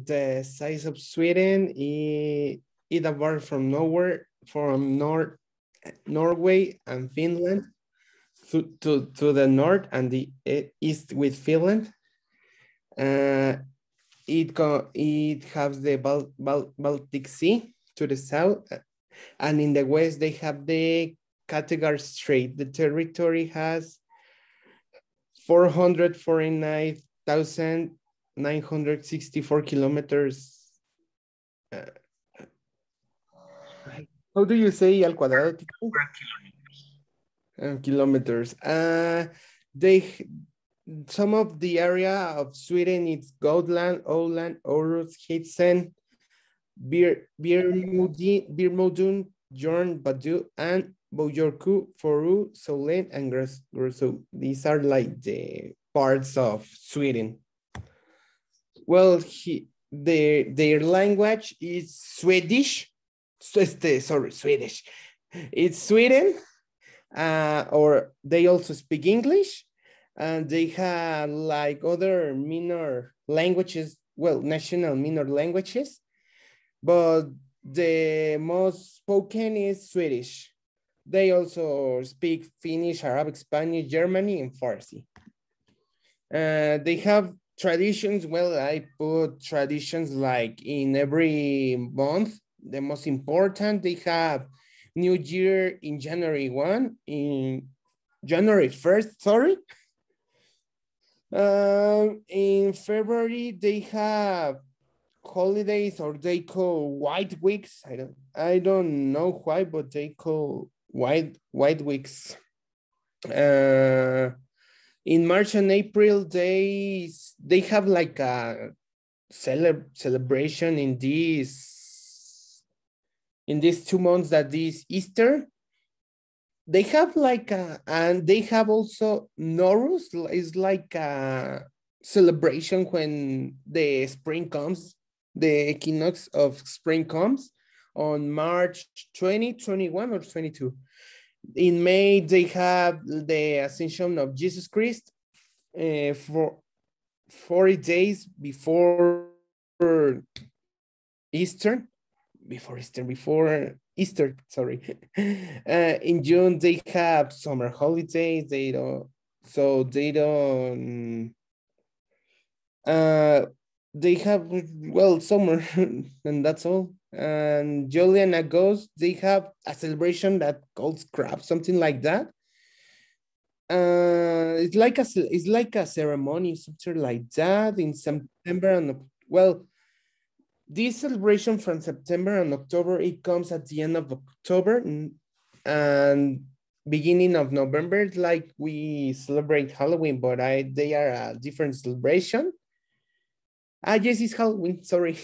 about the size of Sweden, it apart from nowhere, from Norway and Finland to the north and the east with Finland. It has the Baltic Sea to the south, and in the west they have the Kattegat Strait. The territory has 449,964 kilometers. How do you say al cuadrado? Kilometers. Some of the area of Sweden, it's Gotland, Åland, Orust, Hitsen, Birmodun, Jorn, Badu, and Bojorku, Foru, Solen, and Grosso. These are like the parts of Sweden. Well, their language is Swedish. Swedish. It's Sweden, or they also speak English, and they have like other minor languages, well, national minor languages, but the most spoken is Swedish. They also speak Finnish, Arabic, Spanish, Germany, and Farsi. They have traditions. Well, I put traditions like in every month. The most important, they have New Year in January 1, in January 1st, sorry. In February, they have holidays, or they call white weeks. I don't know why, but they call white weeks. In March and April, they have like a celebration in these 2 months, that is Easter. They have like and they have also Nowruz, is like a celebration when the spring comes, the equinox of spring comes on March 20, 21, or 22. In May, they have the Ascension of Jesus Christ for 40 days before Easter, sorry. In June, they have summer holidays. They have, well, summer, and that's all. And July and August, they have a celebration that calls crab, something like that. It's like a ceremony, something like that. In September and, well, this celebration from September and October, it comes at the end of October and beginning of November. It's like we celebrate Halloween, but they are a different celebration. Yes, it's Halloween, sorry.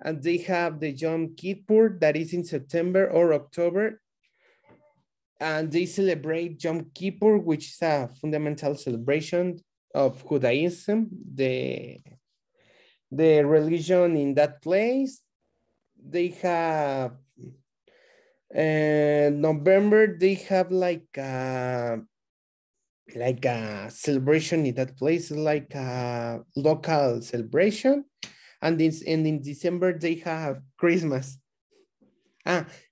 And they have the Yom Kippur, that is in September or October. And they celebrate Yom Kippur, which is a fundamental celebration of Judaism, the religion in that place. They have November, they have like a celebration in that place, like a local celebration. And in December, they have Christmas.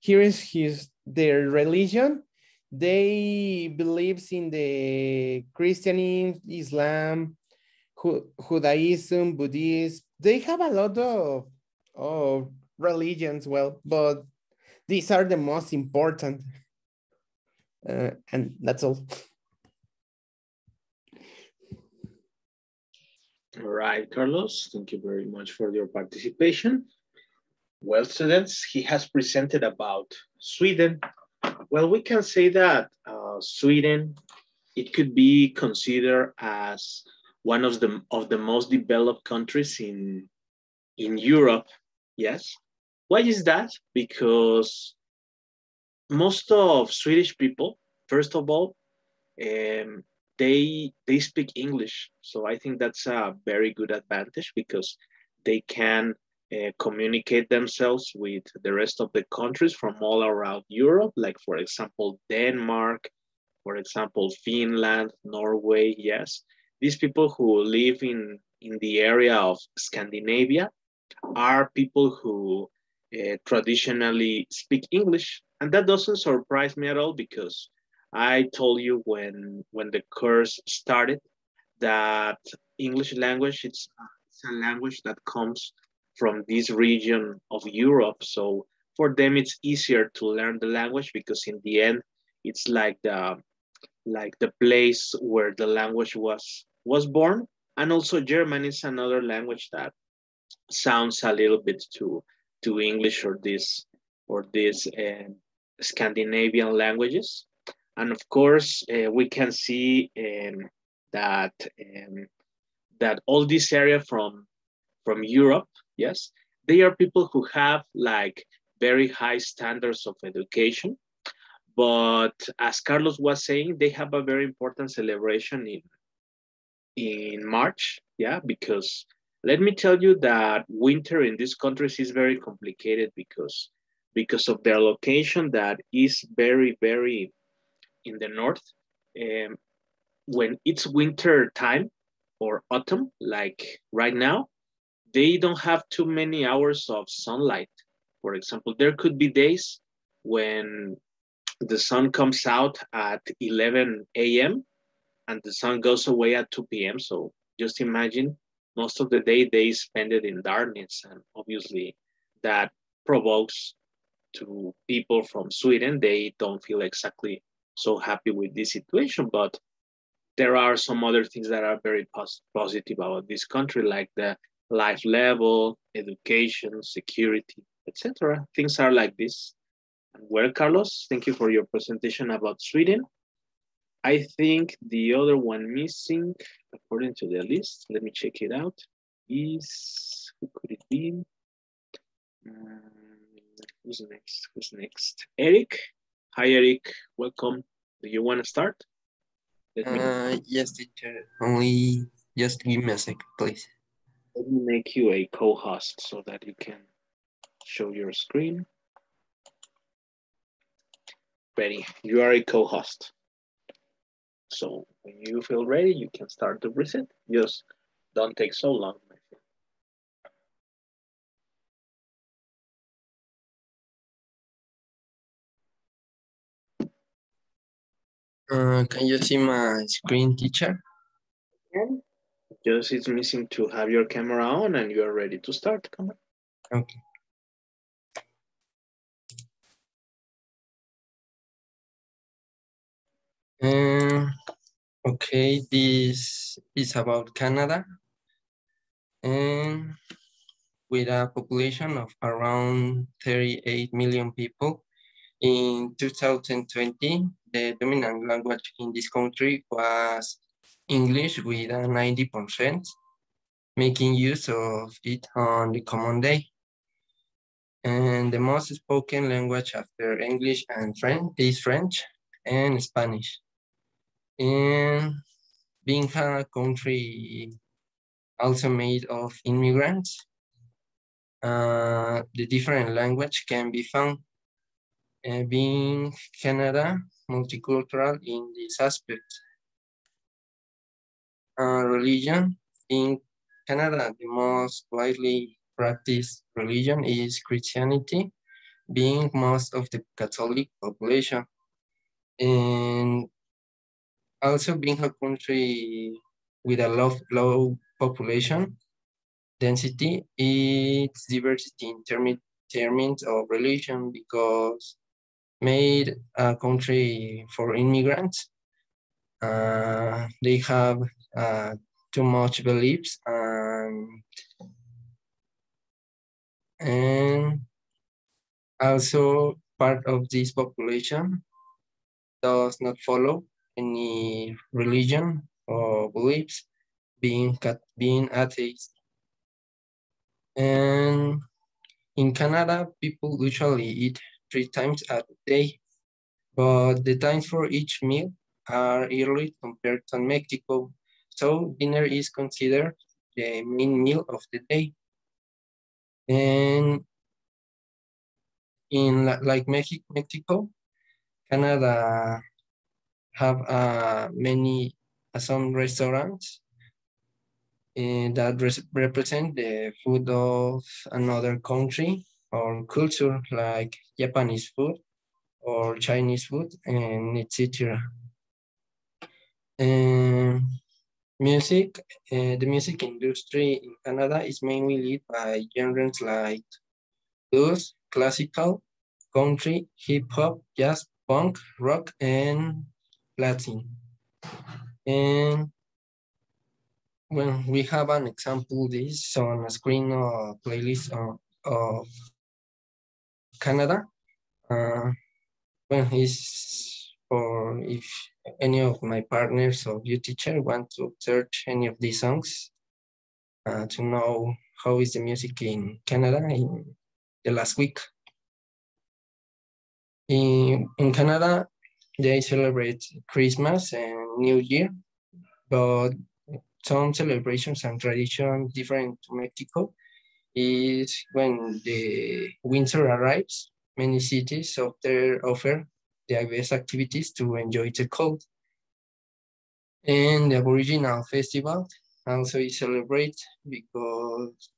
Here is their religion. They believe in the Christianism, Islam, Judaism, Buddhism. They have a lot of religions, well, but these are the most important. And that's all. All right, Carlos, thank you very much for your participation. Well, students, he has presented about Sweden. Well, we can say that Sweden, it could be considered as one of the most developed countries in Europe. Yes. Why is that? Because most of Swedish people, first of all, they speak English. So I think that's a very good advantage, because they can communicate themselves with the rest of the countries from all around Europe, like, for example, Denmark, for example, Finland, Norway. Yes, these people who live in in the area of Scandinavia are people who traditionally speak English, and that doesn't surprise me at all because I told you when the course started that English language it's a language that comes from this region of Europe. So for them it's easier to learn the language because in the end it's like the place where the language was born. And also German is another language that sounds a little bit to English or these Scandinavian languages. And of course, we can see that that all this area from Europe, yes, they are people who have like very high standards of education. But as Carlos was saying, they have a very important celebration in March, yeah, because let me tell you that winter in these countries is very complicated because of their location that is very in the north. Um, when it's winter time or autumn, like right now, they don't have too many hours of sunlight. For example, there could be days when the sun comes out at 11 a.m. and the sun goes away at 2 p.m. So just imagine most of the day they spend it in darkness. And obviously that provokes to people from Sweden. They don't feel exactly so happy with this situation, but there are some other things that are very positive about this country, like the life level, education, security, etc. Things are like this. Well, Carlos, thank you for your presentation about Sweden. I think the other one missing, according to the list, let me check it out, is, who could it be? Who's next? Who's next? Eric. Hi, Eric. Welcome. Do you want to start? Yes, teacher. Only just give me a second, please. Let me make you a co-host so that you can show your screen. Ready. You are a co-host. So when you feel ready, you can start the reset. Just don't take so long. Can you see my screen, teacher? Just it's missing to have your camera on and you are ready to start. Come on. Okay. Okay, this is about Canada. And with a population of around 38 million people, in 2020, the dominant language in this country was English with a 90%, making use of it on the common day. And the most spoken language after English and French is French and Spanish. And being a country also made of immigrants, the different language can be found. Being Canada multicultural in this aspect. Religion in Canada, the most widely practiced religion is Christianity, being most of the Catholic population. And also being a country with a low population density, its diversity in terms of religion because made a country for immigrants. They have too much beliefs and also part of this population does not follow any religion or beliefs, being atheist. And in Canada, people usually eat 3 times a day, but the times for each meal are early compared to Mexico. So dinner is considered the main meal of the day. And in like Mexico, Canada have many some restaurants that represent the food of another country or culture, like Japanese food or Chinese food, and etc. Um, music, the music industry in Canada is mainly led by genres like blues, classical, country, hip hop, jazz, punk, rock, and Latin. And when we have an example, this on a screen or playlist of Canada. When he's for if any of my partners or you teacher want to search any of these songs to know how is the music in Canada in the last week. In Canada, they celebrate Christmas and New Year, but some celebrations and traditions different to Mexico is when the winter arrives, many cities offer their best activities to enjoy the cold. And the Aboriginal festival also is celebrated because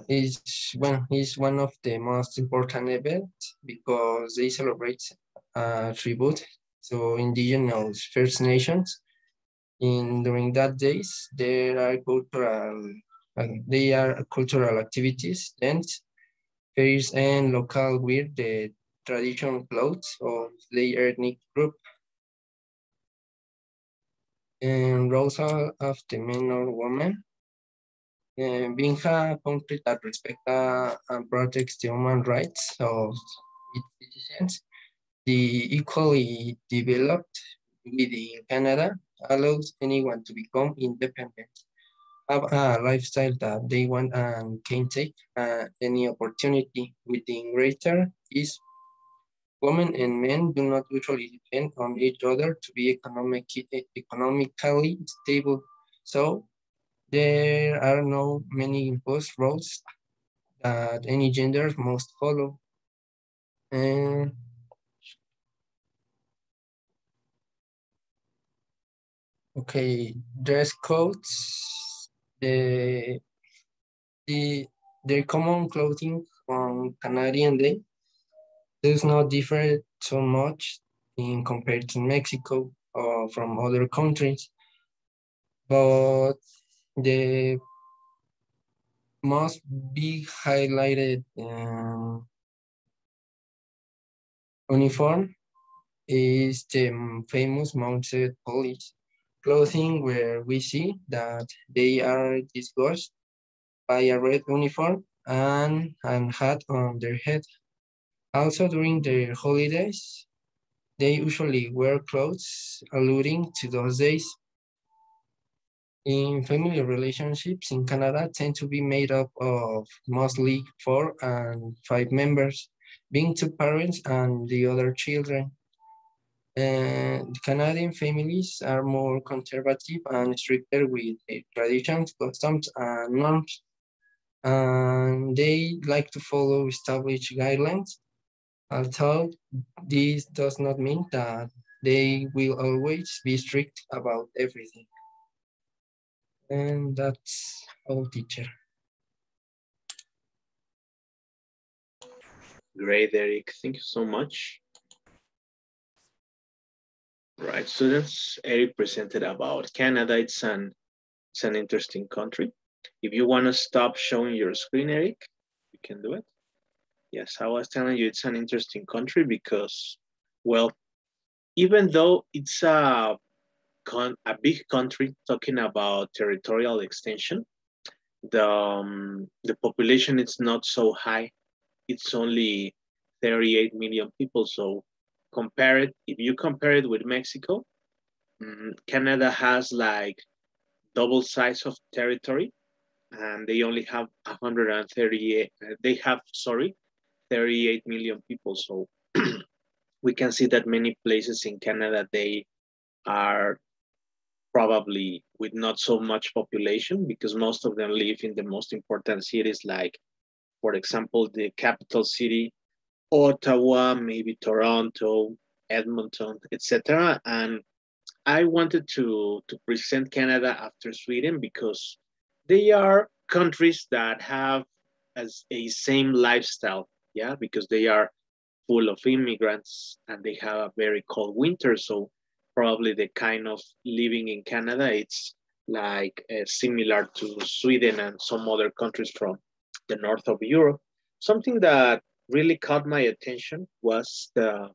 it's one of the most important events because they celebrate tribute to indigenous First Nations. During that days, there are cultural activities, dance, fairs, and local wear the traditional clothes of the ethnic group. And roles of the men or women. Being a country that respects and protects the human rights of its citizens, the equally developed within Canada allows anyone to become independent, have a lifestyle that they want and can take any opportunity. Within greater is women and men do not usually depend on each other to be economically stable. So there are no many imposed roles that any gender must follow. And okay, dress codes, the, the, their common clothing on Canadian Day does not differ so much in compared to Mexico or from other countries, but the must be highlighted uniform is the famous mounted police clothing where we see that they are disguised by a red uniform and a hat on their head. Also during their holidays, they usually wear clothes alluding to those days. In family relationships in Canada tend to be made up of mostly 4 and 5 members, being two parents and the other children. Canadian families are more conservative and stricter with their traditions, customs, and norms, and they like to follow established guidelines, although this does not mean that they will always be strict about everything. And that's all, teacher. Great, Eric. Thank you so much. Right, students. Eric presented about Canada. It's an interesting country. If you want to stop showing your screen, Eric, you can do it. Yes, I was telling you it's an interesting country because, well, even though it's a big country talking about territorial extension, the population is not so high. It's only 38 million people. So if you compare it with Mexico, Canada has like double size of territory, and they only have 138. They have 38 million people. So we can see that many places in Canada they are probably with not so much population because most of them live in the most important cities, like for example the capital city, Ottawa, maybe Toronto, Edmonton, etc. And I wanted to present Canada after Sweden because they are countries that have as a same lifestyle, yeah, because they are full of immigrants and they have a very cold winter. So probably the kind of living in Canada, it's like similar to Sweden and some other countries from the north of Europe. Something that really caught my attention was the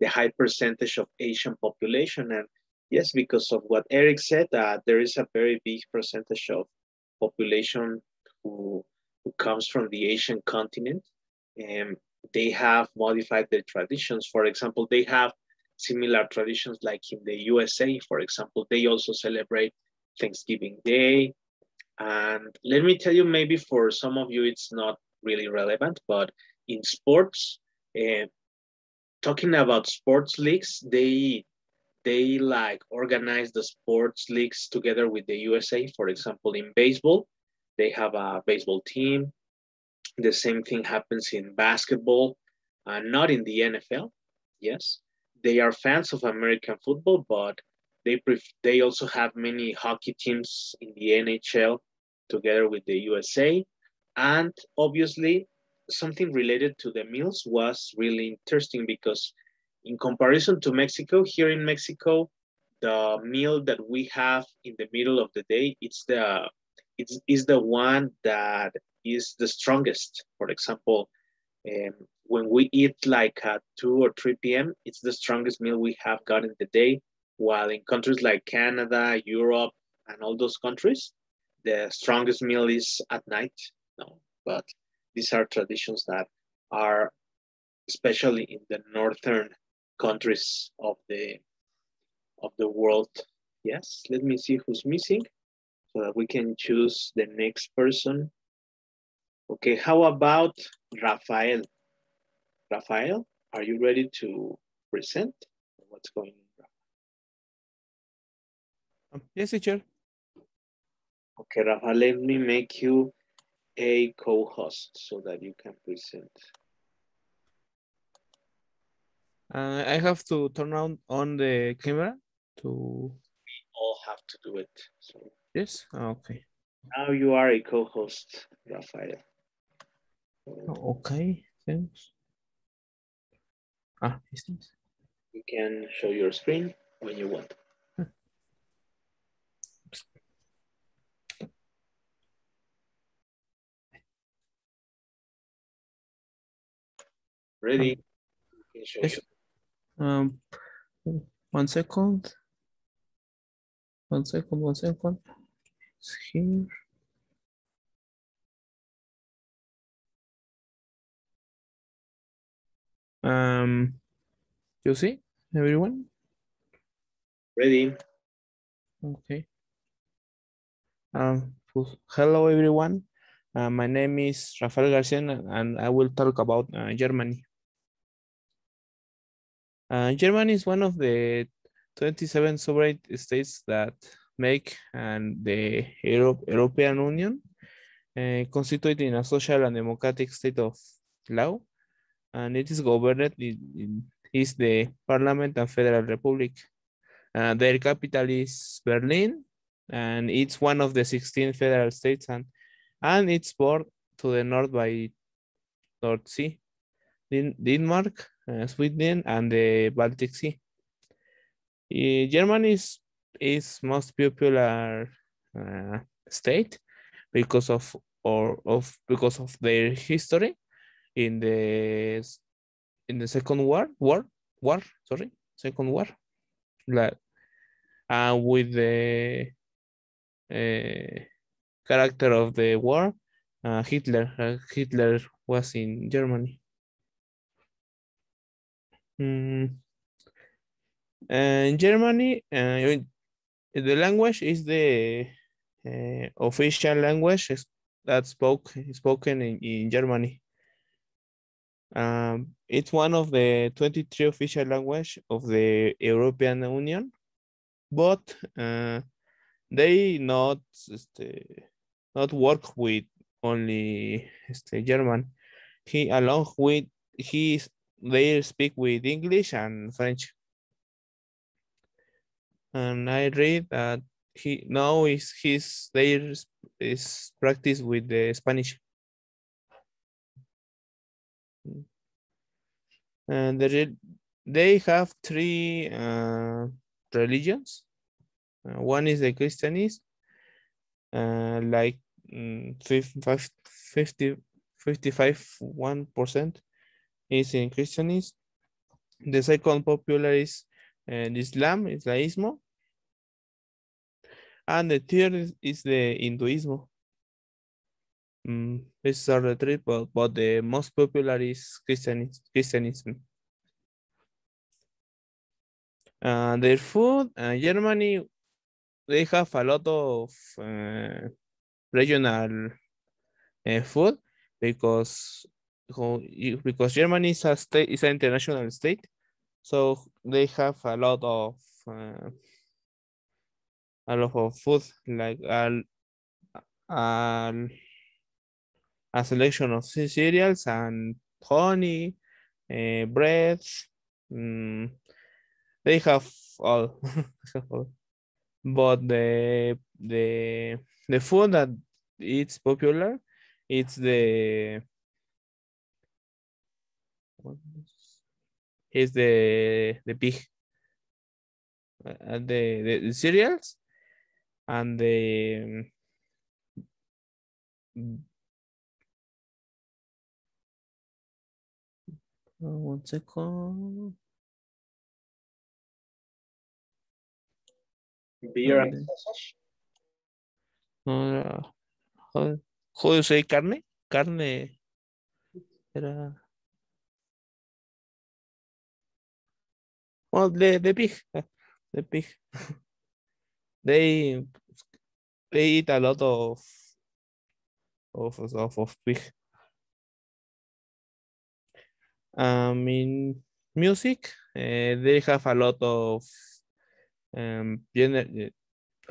high percentage of Asian population. And yes, because of what Eric said, there is a very big percentage of population who, who comes from the Asian continent. And they have modified their traditions. For example, they have similar traditions like in the USA, for example, they also celebrate Thanksgiving Day. And let me tell you, maybe for some of you, it's not really relevant, but in sports, uh, talking about sports leagues, they like organize the sports leagues together with the USA. For example, in baseball, they have a baseball team. The same thing happens in basketball, not in the NFL. Yes, they are fans of American football, but they also have many hockey teams in the NHL together with the USA. And obviously, something related to the meals was really interesting because, in comparison to Mexico, here in Mexico, the meal that we have in the middle of the day, it's is the one that is the strongest. For example, when we eat like at 2 or 3 p.m., it's the strongest meal we have got in the day. While in countries like Canada, Europe, and all those countries, the strongest meal is at night. No, but these are traditions that are especially in the northern countries of the world. Yes, let me see who's missing so that we can choose the next person. Okay, how about Rafael? Rafael, are you ready to present? What's going on? Yes, teacher. Okay, Rafael, let me make you a co-host so that you can present. I have to turn on the camera to. All have to do it. So Yes. Okay. now you are a co-host, Rafael. Okay. Thanks. Is this? You can show your screen when you want. Ready? You can show Yes. Um, 1 second. 1 second. 1 second. It's here. You see, everyone? Ready? Okay. Hello, everyone. My name is Rafael Garcia, and I will talk about Germany. Germany is one of the 27 sovereign states that make the European Union, constituted in a social and democratic state of law, and it is governed is the Parliament and Federal Republic. Their capital is Berlin, and it's one of the 16 federal states, and it's bordered to the north by North Sea, Denmark, Sweden, and the Baltic Sea. Germany is most popular state because of their history in the Second Second War, like, with the character of the war, Hitler was in Germany. And Germany, the language is the official language that's spoken in Germany. It's one of the 23 official language of the European Union, but they not work with only German. They speak with English and French. and I read that he now is his there is practice with the Spanish. And they have three religions. One is the Christianism, like 55% is in Christianism. The second popular is Islamismo. And the third is the Hinduismo. These are the three, but the most popular is Christianism. Their food, Germany, they have a lot of regional food because Germany is a state, is an international state, so they have a lot of food like a selection of cereals and honey, bread. They have all. But the food that it's popular, it's the pig, the cereals and the 1 second. Beer and sausage. How do you say carne? Carne era. Well, the pig, the pig. They eat a lot of pig. In music, they have a lot of a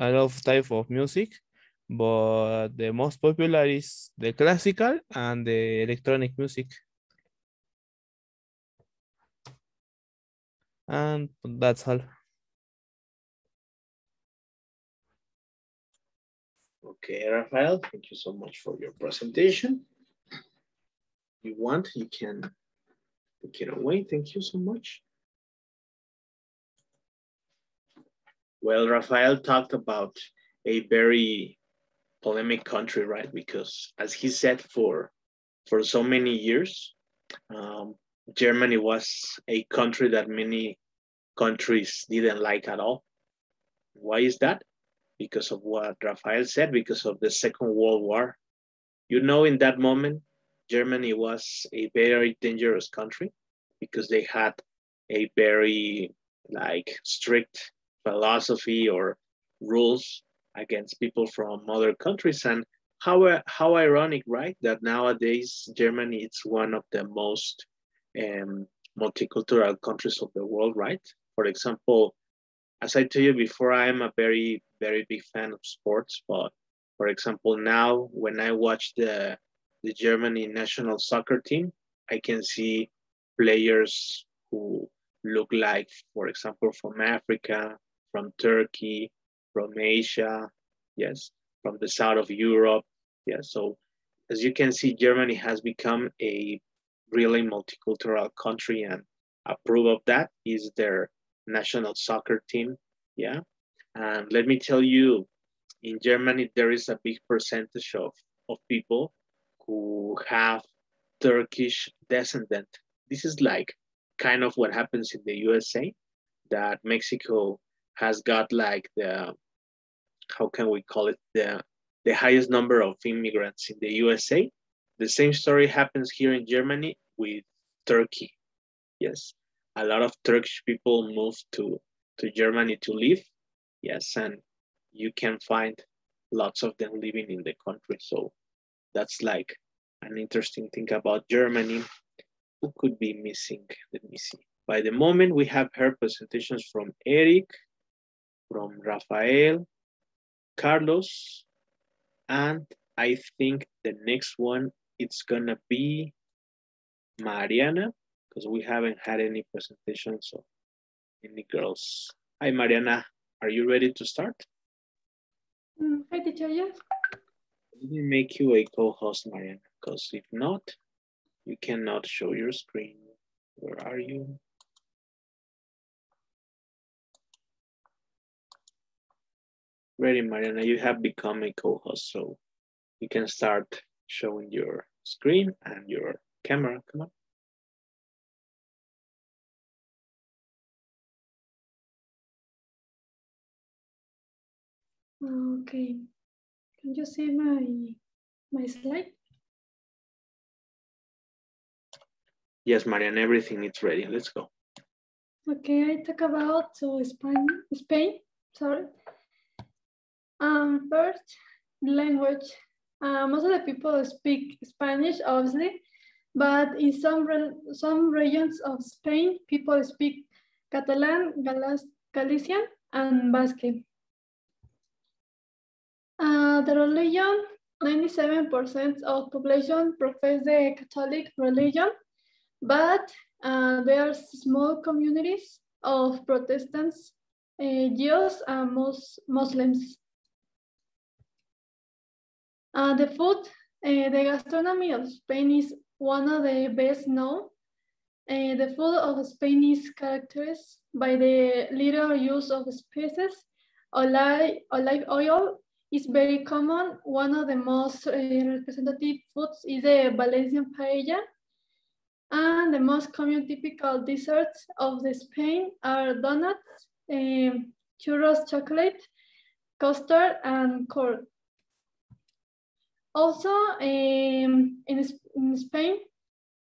lot of type of music, but the most popular is the classical and the electronic music. And that's all. Okay, Rafael, thank you so much for your presentation. If you want, you can take it away. Thank you so much. Well, Rafael talked about a very polemic country, right? Because as he said, for so many years, Germany was a country that many countries didn't like at all. Why is that? Because of what Rafael said, because of the Second World War. You know, in that moment, Germany was a very dangerous country because they had a very strict philosophy or rules against people from other countries. And how ironic, right? That nowadays Germany is one of the most multicultural countries of the world, right? For example, as I told you before, I am a very, very big fan of sports. But for example, now when I watch the Germany national soccer team, I can see players who look like, for example, from Africa, from Turkey, from Asia, yes, from the south of Europe. Yeah, so as you can see, Germany has become a really multicultural country, and a proof of that is their national soccer team. Yeah. And let me tell you, in Germany, there is a big percentage of people who have Turkish descent. This is like kind of what happens in the USA, that Mexico has got like how can we call it, the highest number of immigrants in the USA. The same story happens here in Germany with Turkey. Yes, a lot of Turkish people move to Germany to live. Yes, and you can find lots of them living in the country. So that's like an interesting thing about Germany. Who could be missing? Let me see. By the moment, we have heard presentations from Eric, from Rafael, Carlos, and I think the next one, it's gonna be Mariana, because we haven't had any presentations of any girls. Hi, Mariana. Are you ready to start? Hi, teacher, yes. Let me make you a co-host, Mariana, because if not, you cannot show your screen. Where are you? Ready, Mariana, you have become a co-host, so you can start showing your screen and your camera. Come on. Okay. Can you see my slide? Yes, Mariana, everything is ready. Let's go. Okay, I talk about Spain. Sorry. First, language. Most of the people speak Spanish, obviously, but in some regions of Spain, people speak Catalan, Galician, and Basque. The religion, 97% of population profess the Catholic religion, but there are small communities of Protestants, Jews, and Muslims. The food, the gastronomy of Spain is one of the best known. The food of Spain is characterized by the little use of spices. Olive oil is very common. One of the most representative foods is the Valencian paella. And the most common typical desserts of the Spain are donuts, churros chocolate, custard, and corn. Also, in Spain,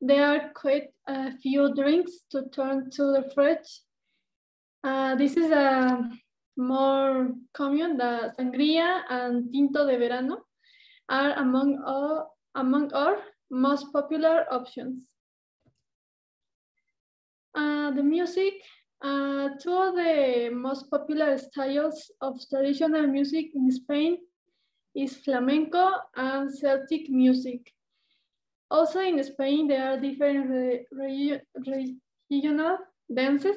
there are quite a few drinks to turn to the fridge. This is more common. The sangria and tinto de verano are among our most popular options. The music, two of the most popular styles of traditional music in Spain is flamenco and Celtic music. Also in Spain, there are different regional dances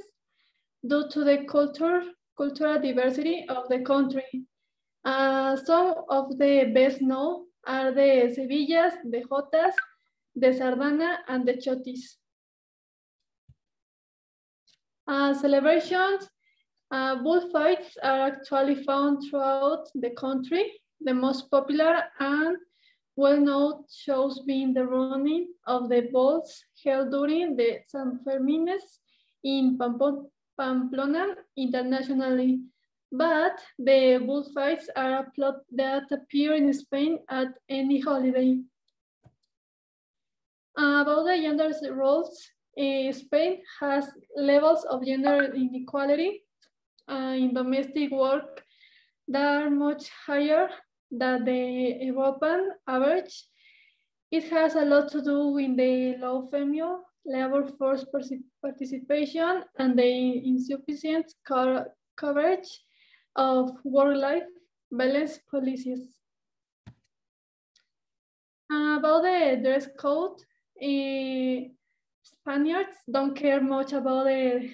due to the cultural diversity of the country. Some of the best known are the Sevillas, the Jotas, the Sardana, and the Chotis. Celebrations, bullfights are actually found throughout the country. The most popular and well-known shows being the running of the bulls held during the San Fermines in Pamplona internationally. But the bullfights are a plot that appear in Spain at any holiday. About the gender roles, Spain has levels of gender inequality in domestic work that are much higher than the European average. It has a lot to do with the low female labor force participation and the insufficient coverage of work-life balance policies. About the dress code, Spaniards don't care much about the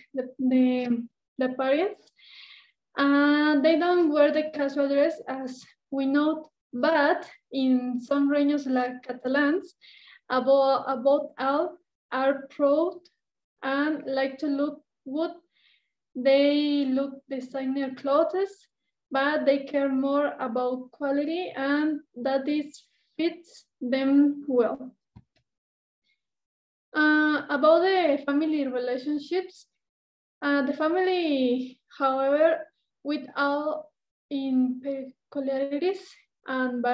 parents. They don't wear the casual dress as we know, but in some regions like Catalans, above all are proud and like to look good. They look designer clothes, but they care more about quality and that it fits them well. About the family relationships, the family, however, with all in peculiarities and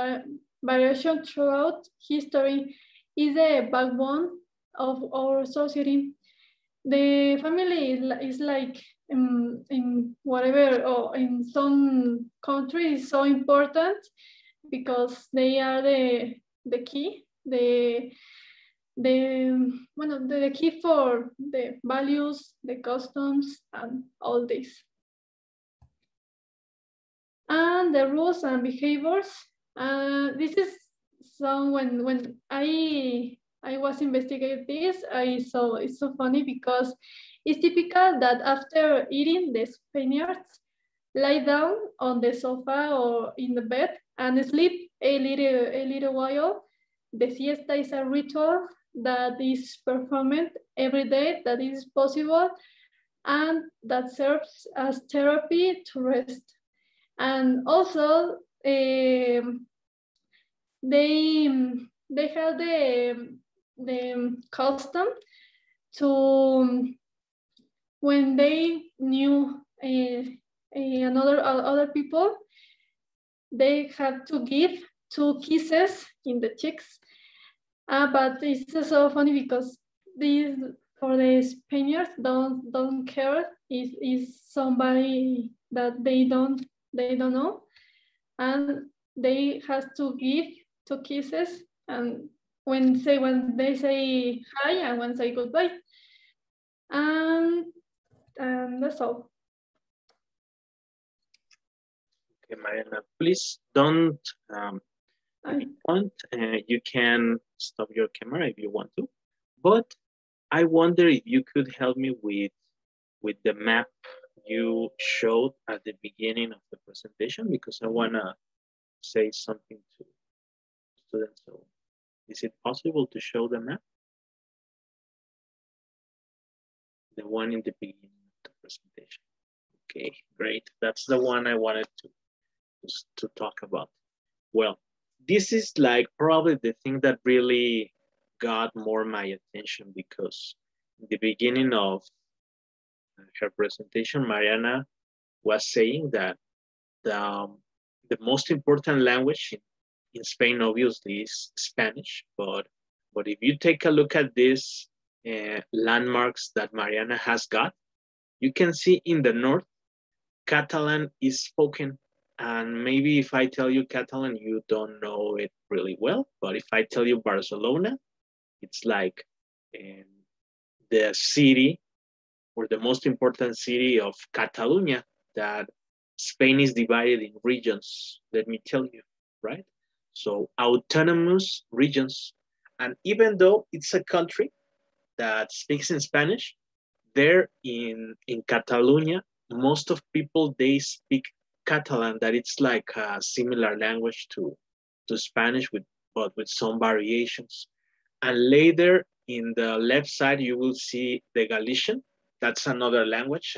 variation throughout history, is the backbone of our society. The family is like in whatever, or in some countries, so important because they are the key, the key for the values, the customs, and all this. And the rules and behaviors. This is some when I was investigating this, I saw it's so funny because it's typical that after eating, the Spaniards lie down on the sofa or in the bed and sleep a little while. The siesta is a ritual that is performed every day that is possible and that serves as therapy to rest. And also, they have the custom to, when they knew other people, they have to give 2 kisses in the cheeks. But it's so funny because these, for the Spaniards, don't care is somebody that they don't know, and they have to give 2 kisses, and when they say hi and when say goodbye, and that's all. Okay, Mariana, please don't. If you want, you can stop your camera if you want to. But I wonder if you could help me with the map you showed at the beginning of the presentation, because I wanna say something to students. So, is it possible to show the map? The one in the beginning of the presentation. Okay, great. That's the one I wanted to talk about. Well, this is like probably the thing that really got more my attention, because in the beginning of her presentation, Mariana was saying that the most important language in Spain obviously is Spanish, but if you take a look at these landmarks that Mariana has got, you can see in the north, Catalan is spoken. And maybe if I tell you Catalan, you don't know it really well. But if I tell you Barcelona, it's like the city, or the most important city of Catalonia, that Spain is divided in regions, let me tell you, right? So autonomous regions. And even though it's a country that speaks in Spanish, there in Catalonia, most of people, they speak Catalan, that it's like a similar language to Spanish, but with some variations. And later in the left side, you will see the Galician. That's another language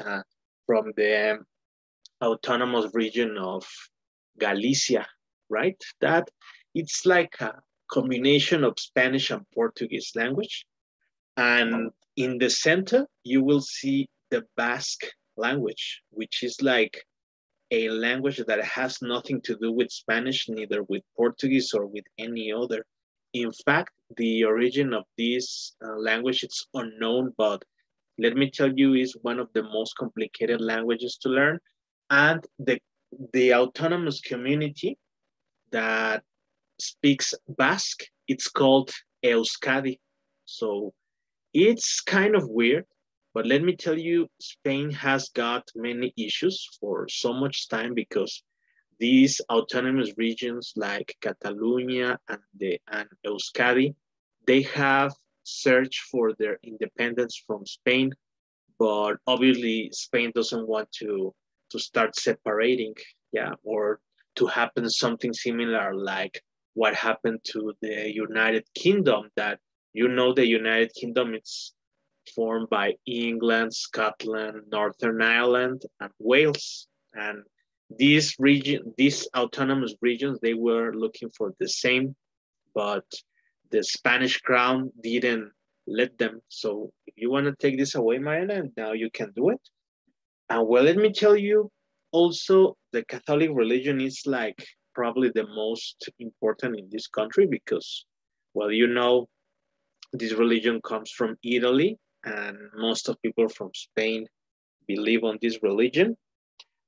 from the autonomous region of Galicia, right? That it's like a combination of Spanish and Portuguese language. And in the center, you will see the Basque language, which is like a language that has nothing to do with Spanish, neither with Portuguese or with any other. In fact, the origin of this language is unknown, but let me tell you, is one of the most complicated languages to learn. And the autonomous community that speaks Basque, it's called Euskadi. So it's kind of weird, but let me tell you, Spain has got many issues for so much time, because these autonomous regions like Catalonia and Euskadi, they have searched for their independence from Spain, but obviously Spain doesn't want to start separating, yeah, or to happen something similar like what happened to the United Kingdom. That, you know, the United Kingdom, it's formed by England, Scotland, Northern Ireland, and Wales. And these autonomous regions, they were looking for the same, but the Spanish crown didn't let them. So if you want to take this away, Mariana, now you can do it. And well, let me tell you, also, the Catholic religion is like probably the most important in this country, because, well, you know, this religion comes from Italy, and most of people from Spain believe on this religion,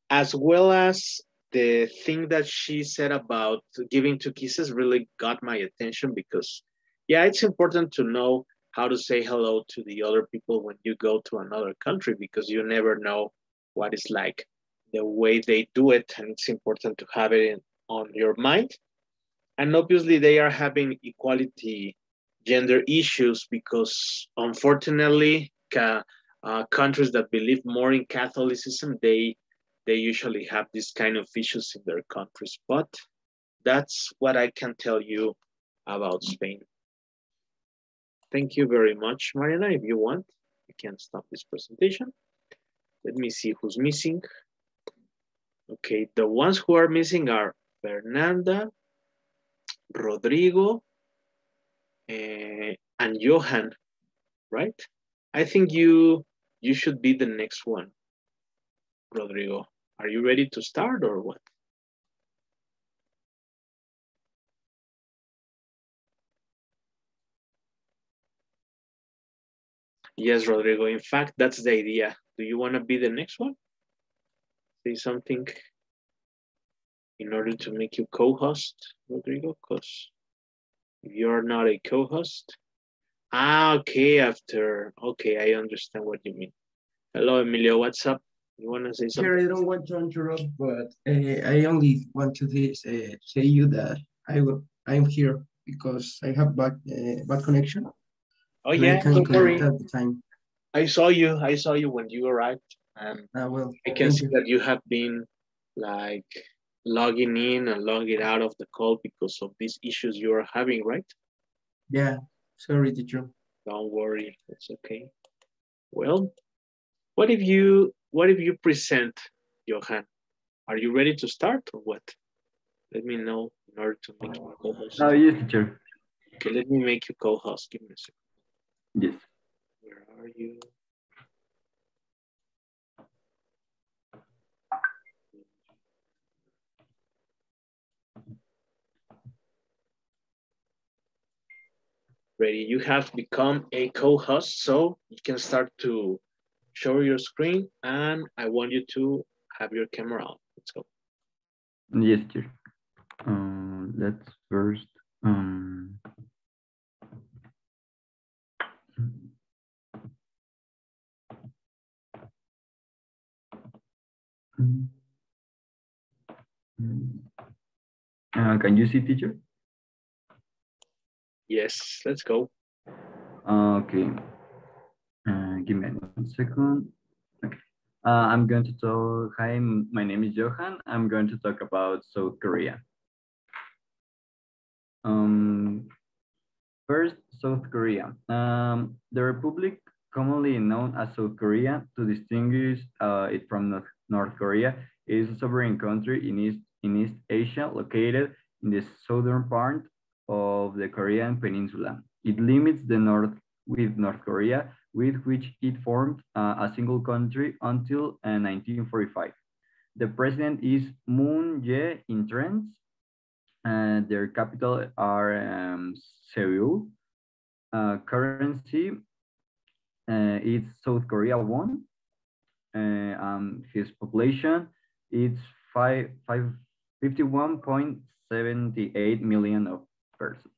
as well as the thing that she said about giving 2 kisses really got my attention, because, yeah, it's important to know how to say hello to the other people when you go to another country, because you never know what is like the way they do it, and it's important to have it on your mind. And obviously they are having equality gender issues, because unfortunately countries that believe more in Catholicism, they they usually have this kind of issues in their countries. But that's what I can tell you about Spain. Thank you very much, Mariana. If you want, you can stop this presentation. Let me see who's missing. Okay, the ones who are missing are Fernanda, Rodrigo, and Johan, right? I think you should be the next one, Rodrigo. Are you ready to start or what? Yes, Rodrigo. In fact, that's the idea. Do you want to be the next one? Say something in order to make you co-host, Rodrigo, because if you're not a co-host. Okay, okay, I understand what you mean. Hello, Emilio, what's up? You want to say something? Here, I don't want to interrupt, but I only want to say you that I'm here because I have bad connection. Oh and yeah, I can't don't worry. connect at the time. I saw you when you arrived, and Well, I can see you. that you have been like logging in and logging out of the call because of these issues you are having, right? Yeah, sorry, teacher. Don't worry, it's okay. Well, what if you present, Johan? Are you ready to start or what? Let me know in order to make you co-host. Yes, teacher. Okay, let me make you co-host. Give me a second. Yes. Where are you? Ready, you have become a co-host, so you can start to show your screen, and I want you to have your camera on. Let's go. Yes, teacher. Let's first. Can you see, teacher? Yes, let's go. Okay. Give me 1 second. Okay. I'm going to talk. Hi, my name is Johan. I'm going to talk about South Korea. First, South Korea. The republic, commonly known as South Korea, to distinguish it from North Korea, is a sovereign country in East Asia, located in the southern part of the Korean Peninsula. It limits the north with North Korea, with which it formed a single country until 1945. The president is Moon Jae-in. Their capital are Seoul. Currency is South Korea won. His population is 51.78 million of persons.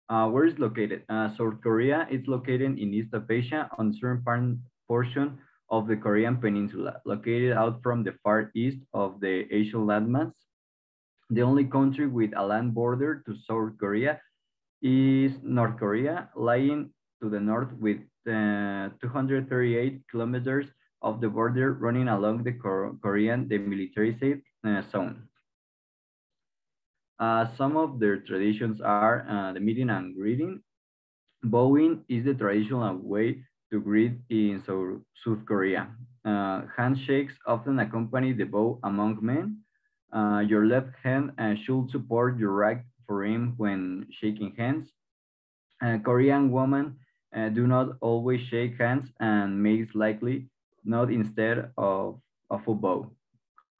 Where is located? South Korea is located in East of Asia on the southern portion of the Korean Peninsula, located out from the far east of the Asian landmass. The only country with a land border to South Korea is North Korea, lying to the north with 238 kilometers of the border running along the Korean demilitarized zone. Some of their traditions are the meeting and greeting. Bowing is the traditional way to greet in South Korea. Handshakes often accompany the bow among men. Your left hand should support your right forearm when shaking hands. Korean women do not always shake hands, and makes likely not instead of a bow.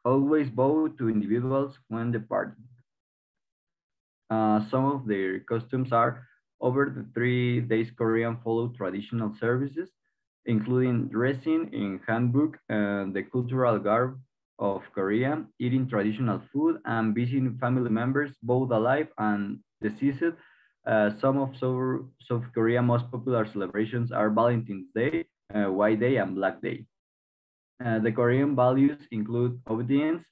Always bow to individuals when departing. Some of their customs are: over the 3 days, Korean follow traditional services, including dressing in hanbok, the cultural garb of Korea, eating traditional food, and visiting family members, both alive and deceased. Some of South Korea's most popular celebrations are Valentine's Day, White Day, and Black Day. The Korean values include obedience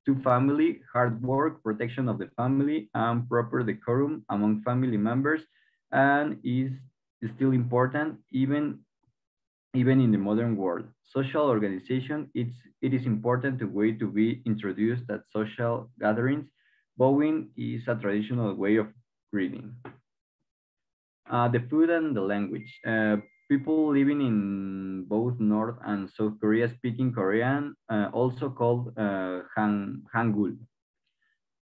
to family, hard work, protection of the family, and proper decorum among family members, and is still important even even in the modern world. Social organization, it is important to way to be introduced at social gatherings. Bowing is a traditional way of greeting. The food and the language. People living in both North and South Korea speaking Korean, also called Hangul.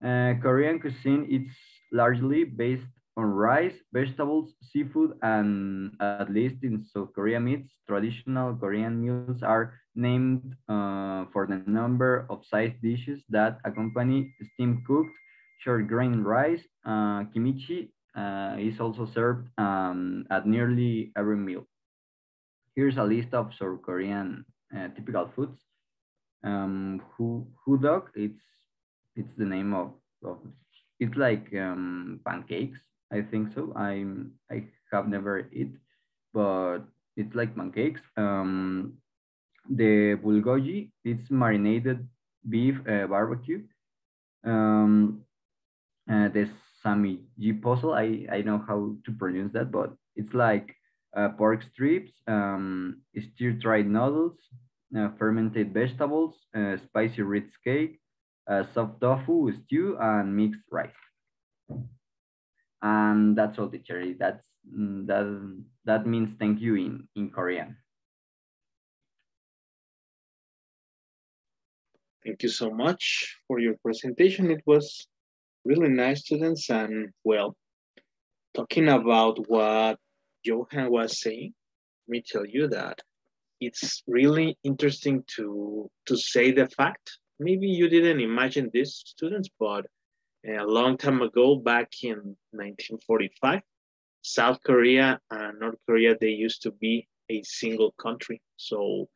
Korean cuisine is largely based on rice, vegetables, seafood, and at least in South Korea meats, traditional Korean meals are named for the number of side dishes that accompany steamed cooked short grain rice. Kimchi is also served at nearly every meal. Here's a list of South Korean typical foods. Hudok, it's the name of it's like pancakes. I think so. I have never eat, but it's like pancakes. The bulgogi, it's marinated beef barbecue. Um, the samiji puzzle, I know how to pronounce that, but it's like pork strips, stir-fried noodles, fermented vegetables, spicy Ritz cake, soft tofu stew, and mixed rice. And that's all, teacher. That means thank you in Korean. Thank you so much for your presentation. It was really nice, students. And well, talking about what Johan was saying, let me tell you that it's really interesting to say the fact. Maybe you didn't imagine this, students, but a long time ago, back in 1945, South Korea and North Korea, they used to be a single country. So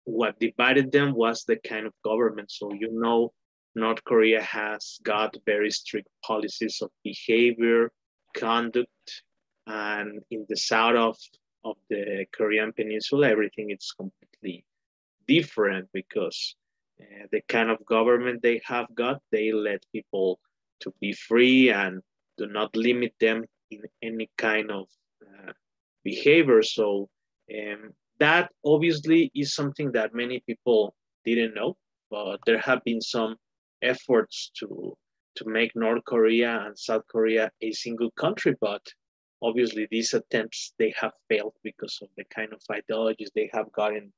what divided them was the kind of government. So, you know, North Korea has got very strict policies of behavior, conduct, and in the south of the Korean Peninsula, everything is completely different because the kind of government they have got, they let people to be free and do not limit them in any kind of behavior. So that obviously is something that many people didn't know, but there have been some efforts to make North Korea and South Korea a single country, but obviously these attempts, they have failed because of the kind of ideologies they have gotten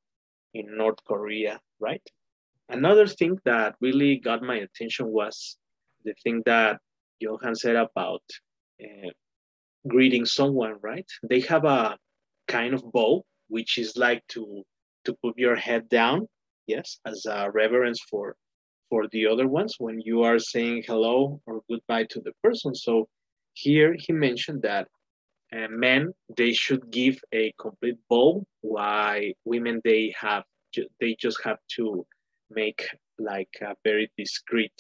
in North Korea, right? Another thing that really got my attention was the thing that Johan said about uh, greeting someone, right? They have a kind of bow, which is like to put your head down, yes, as a reverence for the other ones when you are saying hello or goodbye to the person. So here he mentioned that men, they should give a complete bow, while women, they just have to make like a very discreet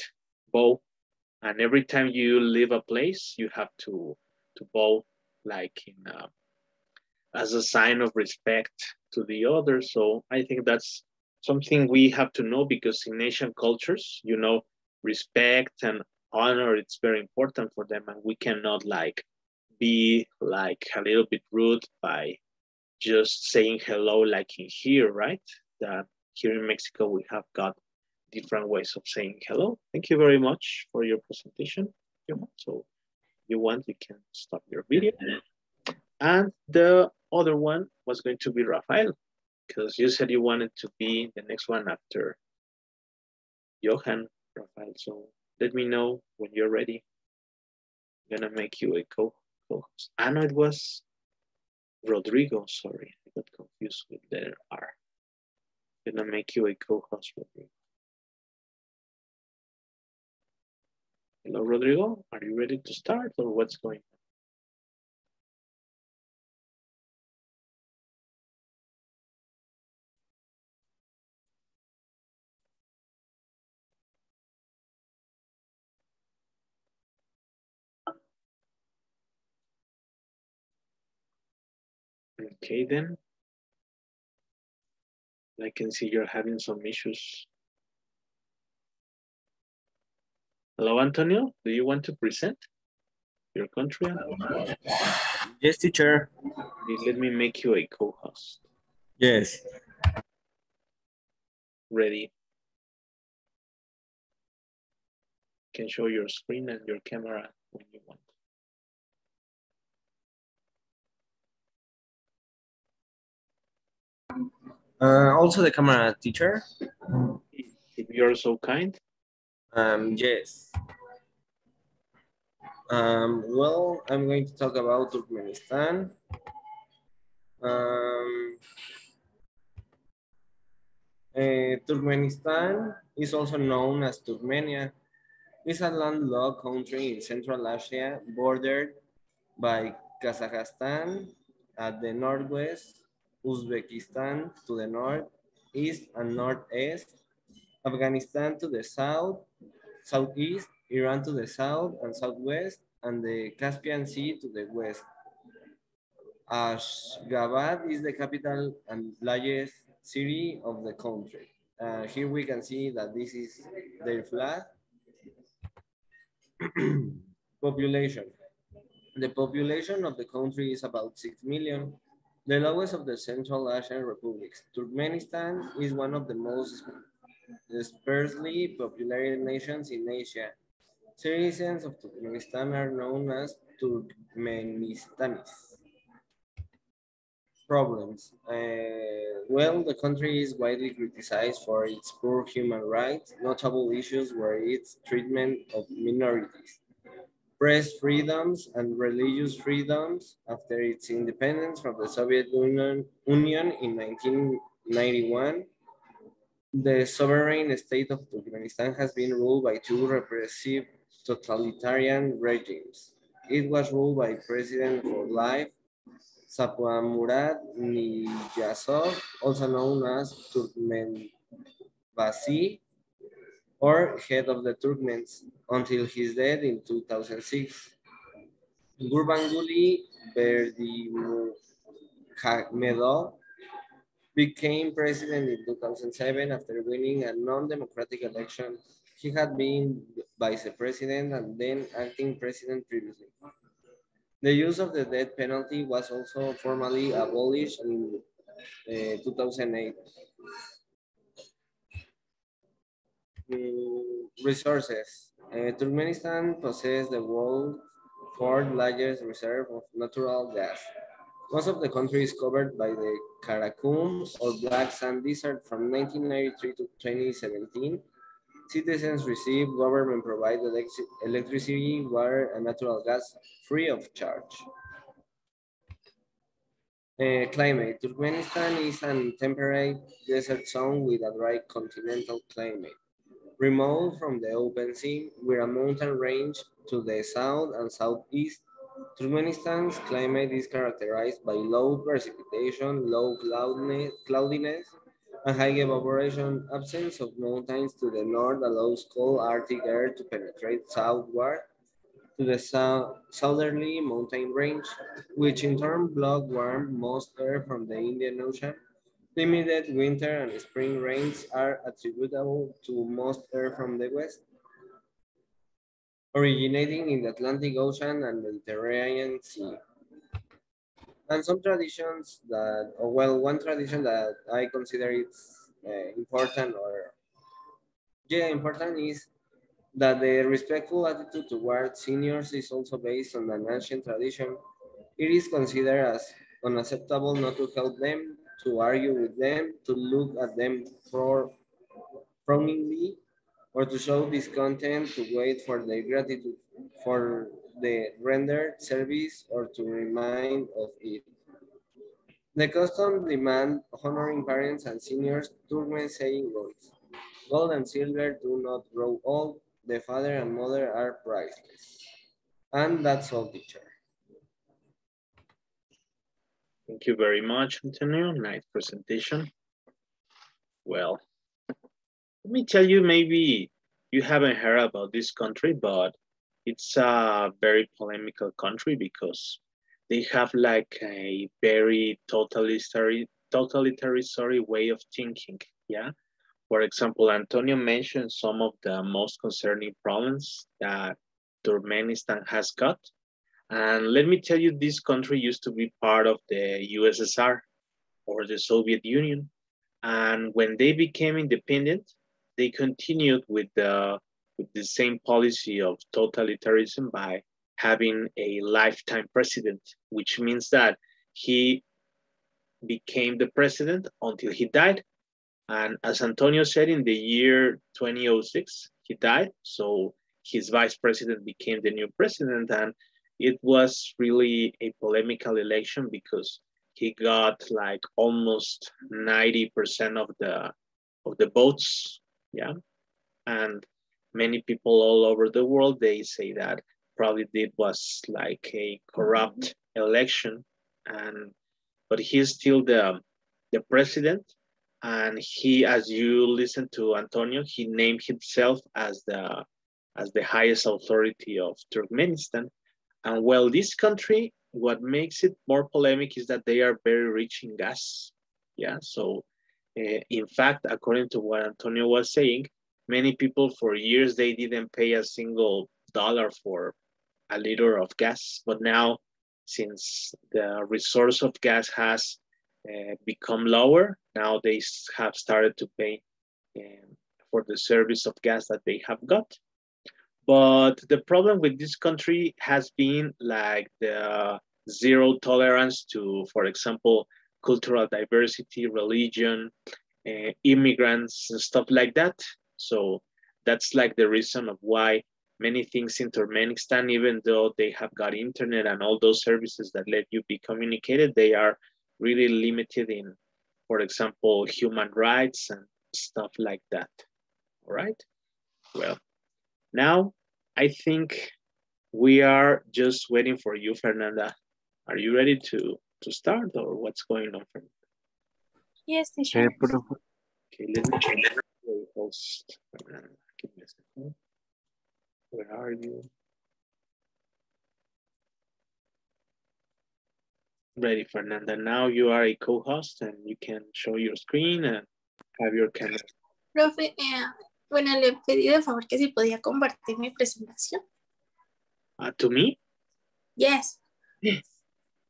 bow. And every time you leave a place, you have to bow like in as a sign of respect to the other. So I think that's something we have to know, because in Asian cultures, you know, respect and honor, it's very important for them, and we cannot like be like a little bit rude by just saying hello like in here, right? That here in Mexico we have got different ways of saying hello. Thank you very much for your presentation. So you want, you can stop your video. And the other one was going to be Rafael, because you said you wanted to be the next one after Johan, Rafael. So let me know when you're ready. I'm gonna make you a co-host. Ah, no, it was Rodrigo. Sorry, I got confused with letter R. I'm gonna make you a co-host, Rodrigo. Hello, Rodrigo. Are you ready to start, or what's going on? Okay, then. I can see you're having some issues. Hello, Antonio. Do you want to present? your country, Antonio? Yes, teacher. Let me make you a co-host. Yes. Ready. You can show your screen and your camera when you want. Also the camera, teacher. If you're so kind. Yes. Well, I'm going to talk about Turkmenistan. Um, Turkmenistan is also known as Turkmenia. It's a landlocked country in Central Asia, bordered by Kazakhstan at the northwest, Uzbekistan to the north, east and northeast, Afghanistan to the south, southeast, Iran to the south and southwest, and the Caspian Sea to the west. Ashgabat is the capital and largest city of the country. Here we can see that this is their flag. Population. The population of the country is about 6 million, the lowest of the Central Asian republics. Turkmenistan is one of the most sparsely populated nations in Asia. Citizens of Turkmenistan are known as Turkmenistanis. Problems. Well, the country is widely criticized for its poor human rights. Notable issues were its treatment of minorities, press freedoms, and religious freedoms after its independence from the Soviet Union in 1991. The sovereign state of Turkmenistan has been ruled by two repressive totalitarian regimes. It was ruled by President for life, Saparmurat Niyazov, also known as Turkmenbasi, or head of the Turkmens, until his death in 2006. Gurbanguly Berdimuhamedov became president in 2007 after winning a non-democratic election. He had been vice president and then acting president previously. The use of the death penalty was also formally abolished in 2008. Resources. Turkmenistan possesses the world's fourth largest reserve of natural gas. Most of the country is covered by the Karakum or Black Sand Desert from 1993 to 2017. Citizens receive government-provided electricity, water, and natural gas free of charge. Climate. Turkmenistan is an temperate desert zone with a dry continental climate. Remote from the open sea, with a mountain range to the south and southeast, Turkmenistan's climate is characterized by low precipitation, low cloudiness, and high evaporation. Absence of mountains to the north allows cold Arctic air to penetrate southward to the southerly mountain range, which in turn block warm, moist air from the Indian Ocean. Limited winter and spring rains are attributable to moist air from the west, originating in the Atlantic Ocean and Mediterranean Sea. And some traditions that, or well, one tradition that I consider it's important or, yeah, important is that the respectful attitude towards seniors is also based on an ancient tradition. It is considered as unacceptable not to help them, to argue with them, to look at them frowningly, or to show discontent, to wait for their gratitude for the rendered service, or to remind of it. The custom demand honoring parents and seniors. Turkmen saying goes, gold and silver do not grow old. The father and mother are priceless. And that's all, teacher. Thank you very much, Antonio. Nice presentation. Well, let me tell you, maybe you haven't heard about this country, but it's a very polemical country because they have like a very totalitarian way of thinking. Yeah. For example, Antonio mentioned some of the most concerning problems that Turkmenistan has got. And let me tell you, this country used to be part of the USSR or the Soviet Union. And when they became independent, they continued with the same policy of totalitarianism by having a lifetime president, which means that he became the president until he died. And as Antonio said, in the year 2006, he died. So his vice president became the new president. And it was really a polemical election because he got like almost 90% of the votes. Yeah. And many people all over the world, they say that probably it was like a corrupt election. And but he's still the president. And he, as you listen to Antonio, he named himself as the highest authority of Turkmenistan. And well, this country, what makes it more polemic is that they are very rich in gas. Yeah, so in fact, according to what Antonio was saying, many people for years, they didn't pay a single dollar for a liter of gas. But now, since the resource of gas has become lower, now they have started to pay for the service of gas that they have got. But the problem with this country has been like the zero tolerance to, for example, cultural diversity, religion, immigrants, and stuff like that. So that's like the reason of why many things in Turkmenistan, even though they have got internet and all those services that let you be communicated, they are really limited in, for example, human rights and stuff like that. All right. Well, now I think we are just waiting for you, Fernanda. Are you ready to start, or what's going on, Fernanda? Yes, teacher. Okay, let me check the host. Give me a second. Where are you? Ready, Fernanda. Now you are a co-host and you can show your screen and have your camera. Profe, bueno, le pedí de favor que si podía compartir mi presentación. To me? Yes.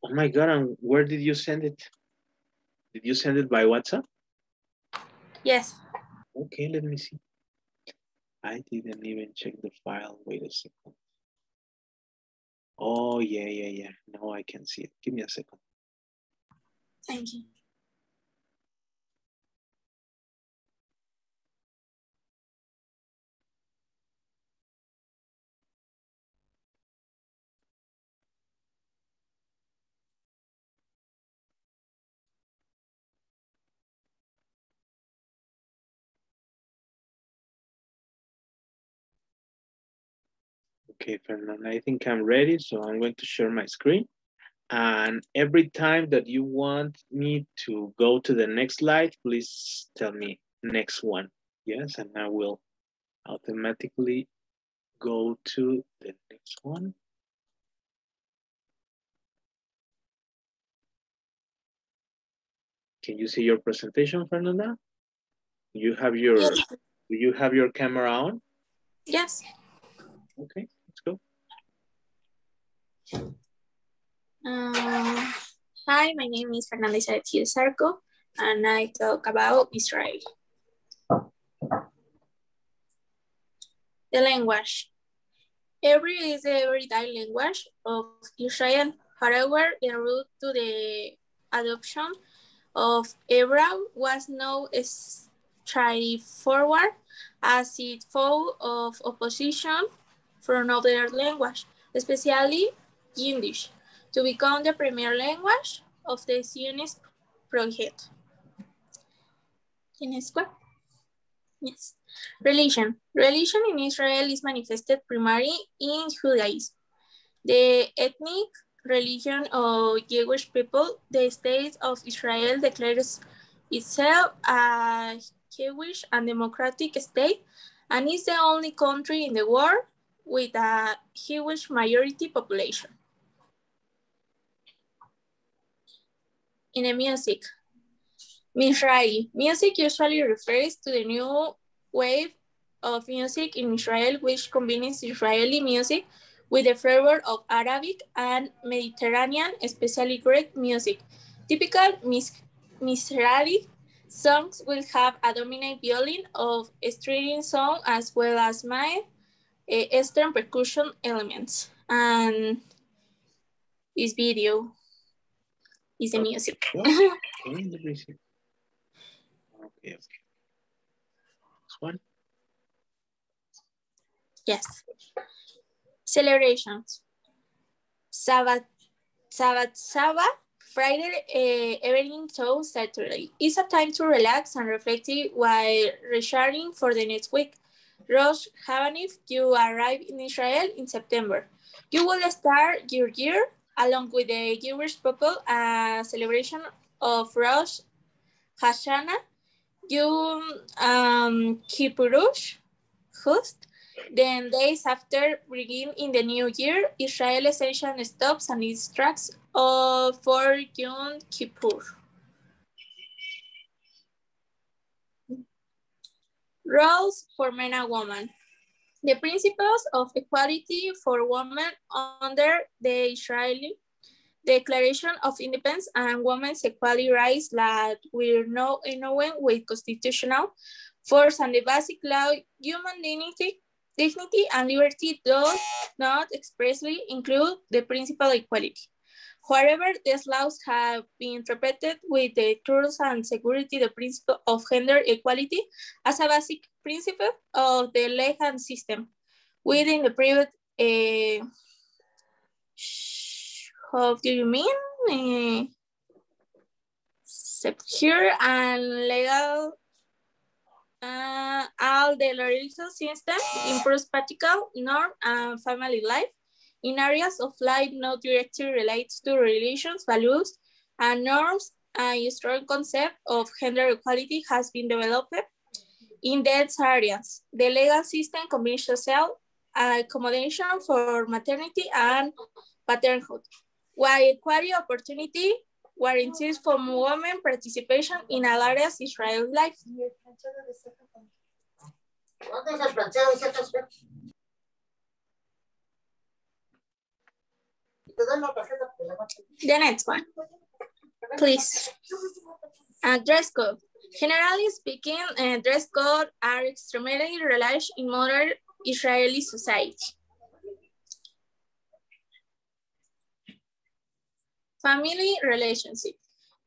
Oh my God, and where did you send it? Did you send it by WhatsApp? Yes. Okay, let me see. I didn't even check the file. Wait a second. Oh, yeah. Now I can see it. Give me a second. Thank you. Okay, Fernanda, I think I'm ready. So I'm going to share my screen. And every time that you want me to go to the next slide, please tell me next one. Yes, and I will automatically go to the next one. Can you see your presentation, Fernanda? You have your, yes. Do you have your camera on? Yes. Okay, let's go. Hi, my name is Fernanda Sarko, and I talk about Israel. The language. Hebrew is the everyday language of Israel. However, the route to the adoption of Hebrew was not straightforward, as it fought of opposition from other languages, especially Yiddish, to become the premier language of the Zionist project. Next one. Yes. Religion. Religion in Israel is manifested primarily in Judaism. The ethnic religion of Jewish people, the state of Israel declares itself a Jewish and democratic state, and is the only country in the world with a Jewish majority population. In the music, Mizrahi. Music usually refers to the new wave of music in Israel, which combines Israeli music with the flavor of Arabic and Mediterranean, especially Greek music. Typical Mizrahi songs will have a dominant violin of string song as well as mild Eastern percussion elements. And this video is the music. Okay, let me see. Okay. This one. Yes. Celebrations. Sabbath, Friday evening to Saturday. It's a time to relax and reflect while resharing for the next week. Rosh Hashanah, you arrive in Israel in September. You will start your year along with the Jewish people a celebration of Rosh Hashanah. You Kippurush, host. Then days after begin in the new year, Israel Ascension stops and it tracks for Yom Kippur. Roles for men and women. The principles of equality for women under the Israeli Declaration of Independence and women's equality rights that were now known with constitutional force and the basic law, human dignity and liberty does not expressly include the principle of equality. However, these laws have been interpreted with the truth and security the principle of gender equality as a basic principle of the legal system within the private how do you mean? Secure and legal all the religious systems improves practical norm and family life in areas of life not directly related to religions, values, and norms. A strong concept of gender equality has been developed in these areas. The legal system combines social accommodation for maternity and paternhood, while equality opportunity guarantees for women participation in all areas of Israel's life. The next one, please. Dress code. Generally speaking, dress code are extremely related in modern Israeli society. Family relationship.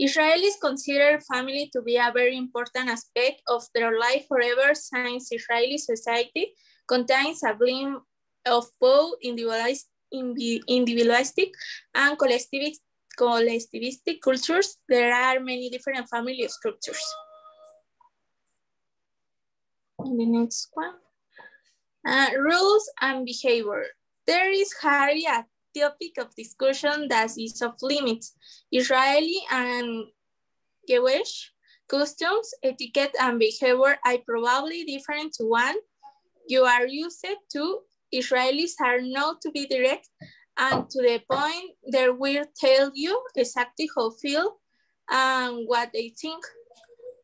Israelis consider family to be a very important aspect of their life forever since Israeli society contains a blend of both individualistic and collectivistic cultures. There are many different family structures. And the next one. Rules and behavior. There is hardly a topic of discussion that is off limits. Israeli and Jewish customs, etiquette, and behavior are probably different to one you are used to. Israelis are known to be direct and to the point. They will tell you exactly how they feel and what they think.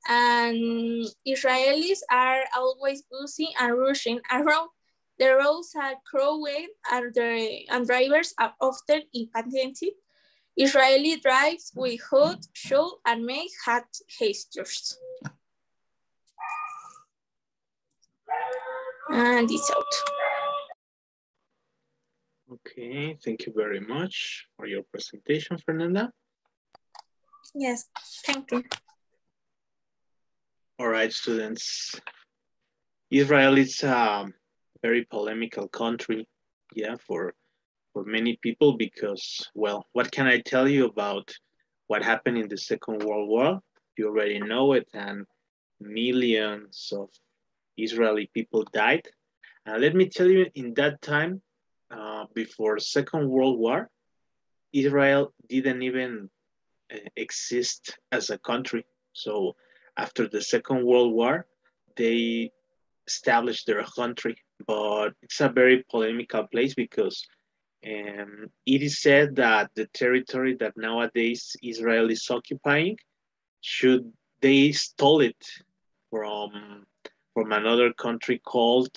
And Israelis are always busy and rushing around. The roads are crowded and drivers are often impatient. Israeli drives with hood, shout, and make hat gestures. And it's out. Okay, thank you very much for your presentation, Fernanda. Yes, thank you. All right, students. Israel is a very polemical country, yeah, for many people because, well, what can I tell you about what happened in the Second World War? You already know it, and millions of Israeli people died. Let me tell you, in that time, before Second World War, Israel didn't even exist as a country. So after the Second World War, they established their country, but it's a very polemical place because it is said that the territory that nowadays Israel is occupying, they stole it from another country called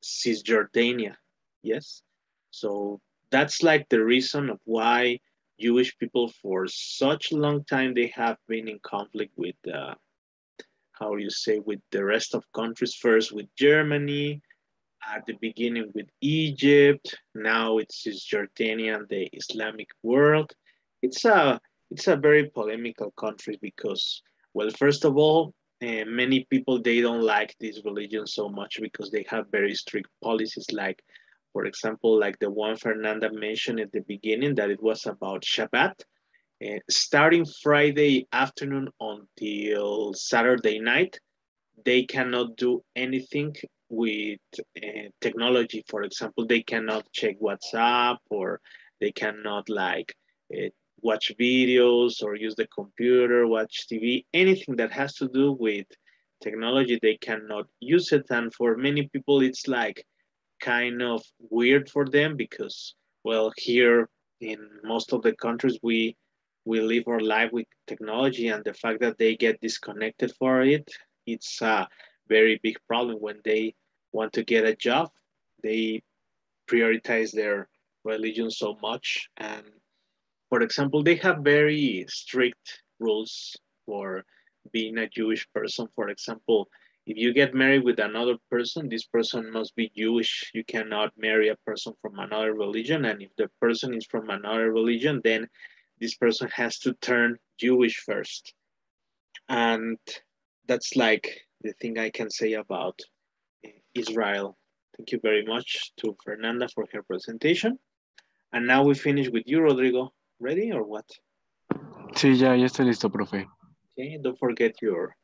Cisjordania. Yes. So that's like the reason of why Jewish people for such a long time they have been in conflict with how you say with the rest of countries, first with Germany, at the beginning with Egypt, now it's Jordania and the Islamic world. It's a it's a very polemical country because, well, first of all, many people they don't like this religion so much because they have very strict policies. Like, for example, like the one Fernanda mentioned at the beginning that it was about Shabbat. Starting Friday afternoon until Saturday night, they cannot do anything with technology. For example, they cannot check WhatsApp or they cannot like uh, watch videos or use the computer, watch TV, anything that has to do with technology, they cannot use it. And for many people, it's like kind of weird for them because, well, here in most of the countries, we live our life with technology, and the fact that they get disconnected for it, it's a very big problem. When they want to get a job, they prioritize their religion so much. And for example, they have very strict rules for being a Jewish person. For example, if you get married with another person, this person must be Jewish. You cannot marry a person from another religion. And if the person is from another religion, then this person has to turn Jewish first. And that's like the thing I can say about Israel. Thank you very much to Fernanda for her presentation. And now we finish with you, Rodrigo. Ready or what? Sí, ya estoy listo, profe. Okay, don't forget your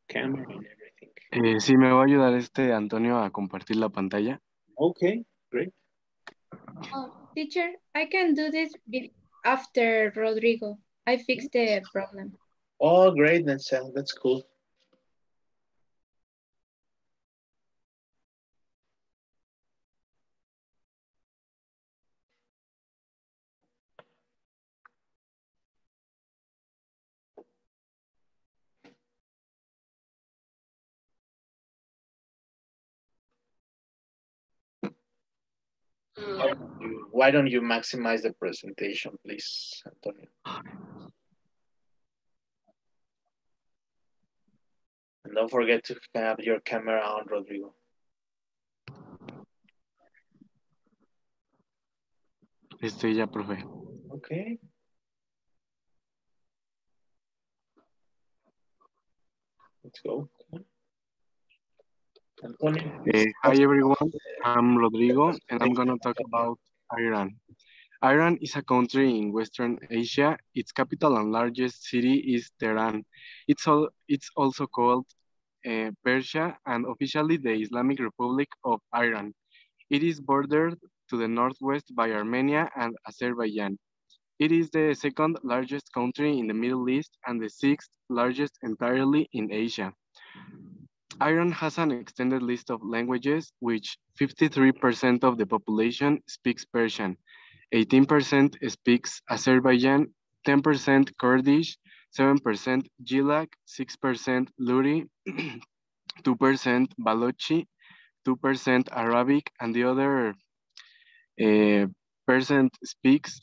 camera and everything. Sí, me va a ayudar Antonio a compartir la pantalla. Okay, great. Teacher, I can do this after Rodrigo. I fixed the problem. Oh, great, that's cool. Why don't you maximize the presentation, please, Antonio? And don't forget to have your camera on, Rodrigo. Estoy ya, profe. Okay. Let's go. Antonio. Hi, everyone. I'm Rodrigo, and I'm going to talk about Iran. Iran is a country in Western Asia. Its capital and largest city is Tehran. It's also called Persia and officially the Islamic Republic of Iran. It is bordered to the northwest by Armenia and Azerbaijan. It is the second largest country in the Middle East and the sixth largest entirely in Asia. Iran has an extended list of languages, which 53% of the population speaks Persian, 18% speaks Azerbaijan, 10% Kurdish, 7% Gilak, 6% Luri, 2% Balochi, 2% Arabic, and the other percent speaks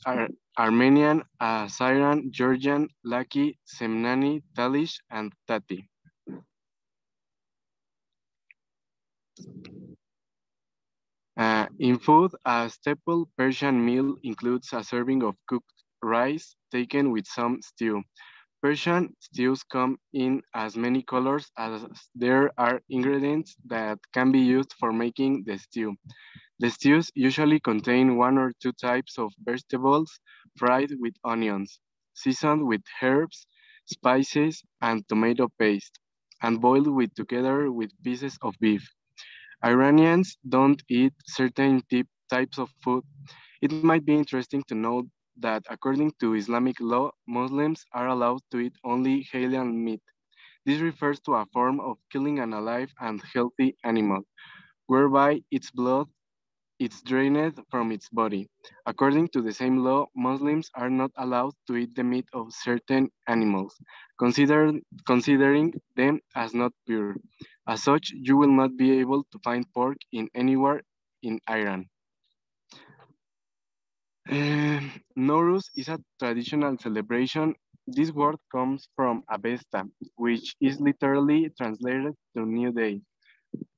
Armenian, Syrian, Georgian, Laki, Semnani, Talish, and Tati. In food, a staple Persian meal includes a serving of cooked rice taken with some stew. Persian stews come in as many colors as there are ingredients that can be used for making the stew. The stews usually contain one or two types of vegetables fried with onions, seasoned with herbs, spices, and tomato paste, and boiled together with pieces of beef. Iranians don't eat certain types of food. It might be interesting to note that according to Islamic law, Muslims are allowed to eat only halal meat. This refers to a form of killing an alive and healthy animal, whereby its blood is drained from its body. According to the same law, Muslims are not allowed to eat the meat of certain animals, considering them as not pure. As such, you will not be able to find pork in anywhere in Iran. Nowruz is a traditional celebration. This word comes from Avesta, which is literally translated to New Day.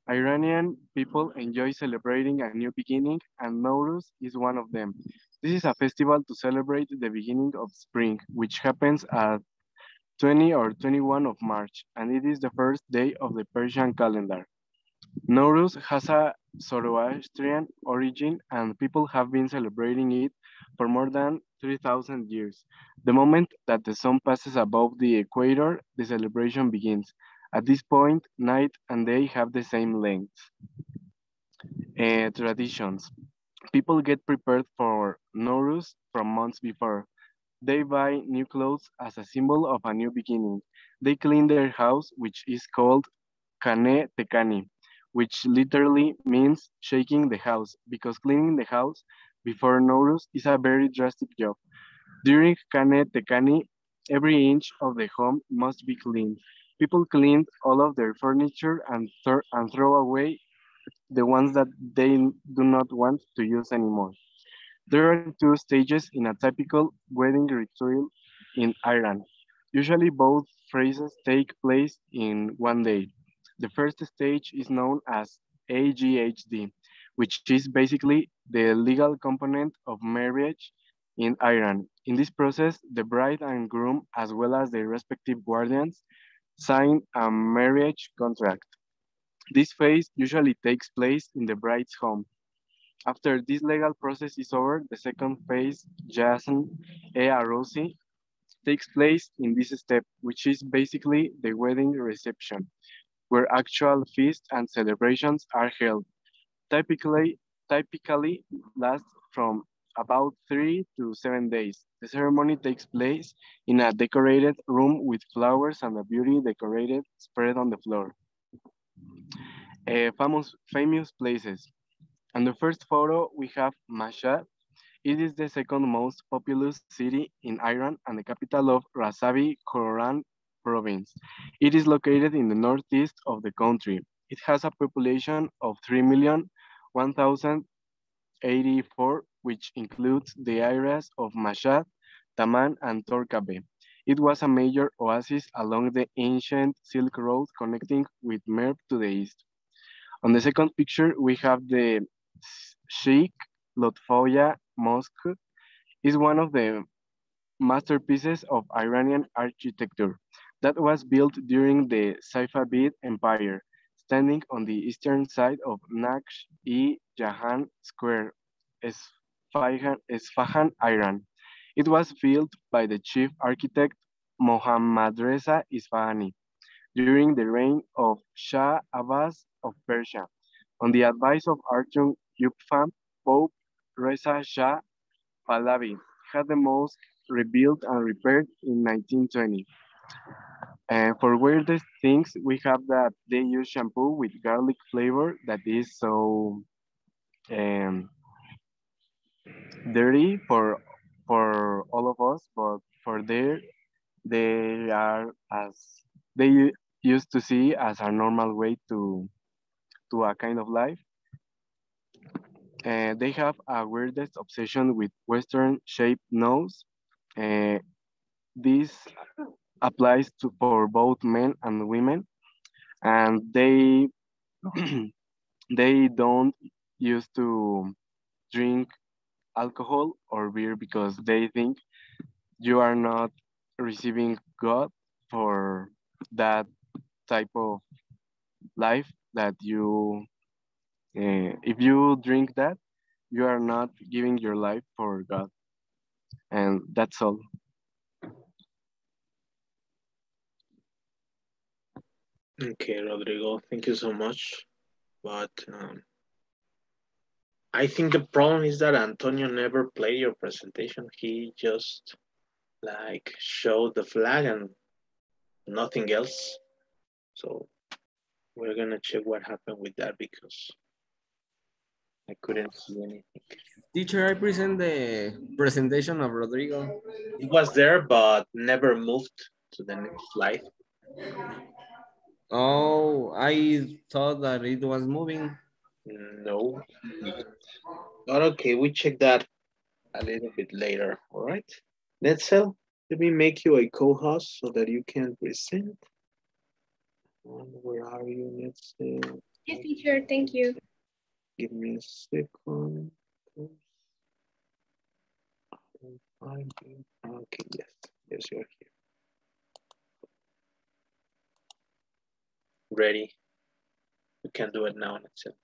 Iranian people enjoy celebrating a new beginning, and Nowruz is one of them. This is a festival to celebrate the beginning of spring, which happens at 20 or 21 of March, and it is the first day of the Persian calendar. Nowruz has a Zoroastrian origin, and people have been celebrating it for more than 3,000 years. The moment that the sun passes above the equator, the celebration begins. At this point, night and day have the same length. Traditions. People get prepared for Nowruz from months before. They buy new clothes as a symbol of a new beginning. They clean their house, which is called Kane Tekani, which literally means shaking the house, because cleaning the house before Nowruz is a very drastic job. During Kane Tekani, every inch of the home must be cleaned. People clean all of their furniture and throw away the ones that they do not want to use anymore. There are two stages in a typical wedding ritual in Iran. Usually both phases take place in one day. The first stage is known as AGHD, which is basically the legal component of marriage in Iran. In this process, the bride and groom, as well as their respective guardians, sign a marriage contract. This phase usually takes place in the bride's home. After this legal process is over, the second phase, Jason E. Arosi, takes place in this step, which is basically the wedding reception, where actual feasts and celebrations are held. Typically lasts from about 3 to 7 days. The ceremony takes place in a decorated room with flowers and a beauty decorated spread on the floor. Famous places. On the first photo, we have Mashhad. It is the second most populous city in Iran and the capital of Razavi Khoran province. It is located in the northeast of the country. It has a population of 3,001,084, which includes the areas of Mashhad, Taman, and Torkabe. It was a major oasis along the ancient Silk Road connecting with Merv to the east. On the second picture, we have the Sheikh Lotfoya Mosque. Is one of the masterpieces of Iranian architecture that was built during the Safavid Empire, standing on the eastern side of Naksh-e-Jahan Square, Isfahan, Iran. It was built by the chief architect Mohammad Reza Isfahani during the reign of Shah Abbas of Persia. On the advice of Archon Yupfam, Pope Reza Shah Pahlavi had the mosque rebuilt and repaired in 1920. And for weirdest things, we have that they use shampoo with garlic flavor that is so um, dirty for all of us, but for there they are as they used to see as a normal way to a kind of life. They have a weirdest obsession with Western shaped nose. Uh, this applies to for both men and women, and they don't used to drink alcohol or beer because they think you are not receiving God for that type of life that you if you drink that you are not giving your life for God, and that's all. Okay, Rodrigo, thank you so much. But I think the problem is that Antonio never played your presentation. He just like showed the flag and nothing else. So we're gonna check what happened with that because I couldn't see anything. Teacher, I present the presentation of Rodrigo. It was there, but never moved to the next slide. Oh, I thought that it was moving. No. But okay, we check that a little bit later, all right? Netzel, let me make you a co-host so that you can present. And where are you, Netzel? Yes, teacher, thank you. Give me a second. Okay, yes, yes, you're here. Ready. We can do it now, Netzel.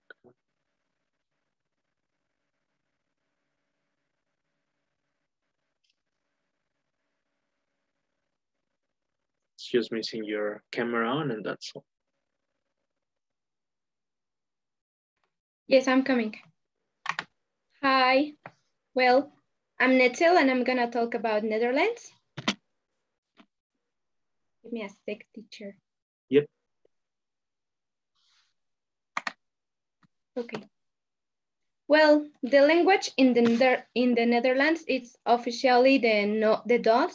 It's just missing your camera on and that's all. Yes, I'm coming. Hi. Well, I'm Netzel and I'm gonna talk about Netherlands. Give me a sec, teacher. Yep. Okay. Well, the language in the Netherlands is officially the Dutch.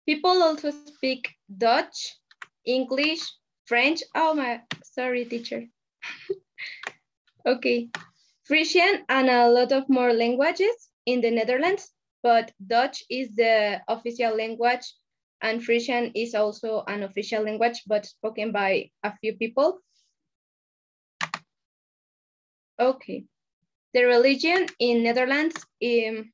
People also speak Dutch, English, French. Oh my, sorry, teacher. Okay, Frisian and a lot of more languages in the Netherlands, but Dutch is the official language and Frisian is also an official language, but spoken by a few people. Okay. The religion in Netherlands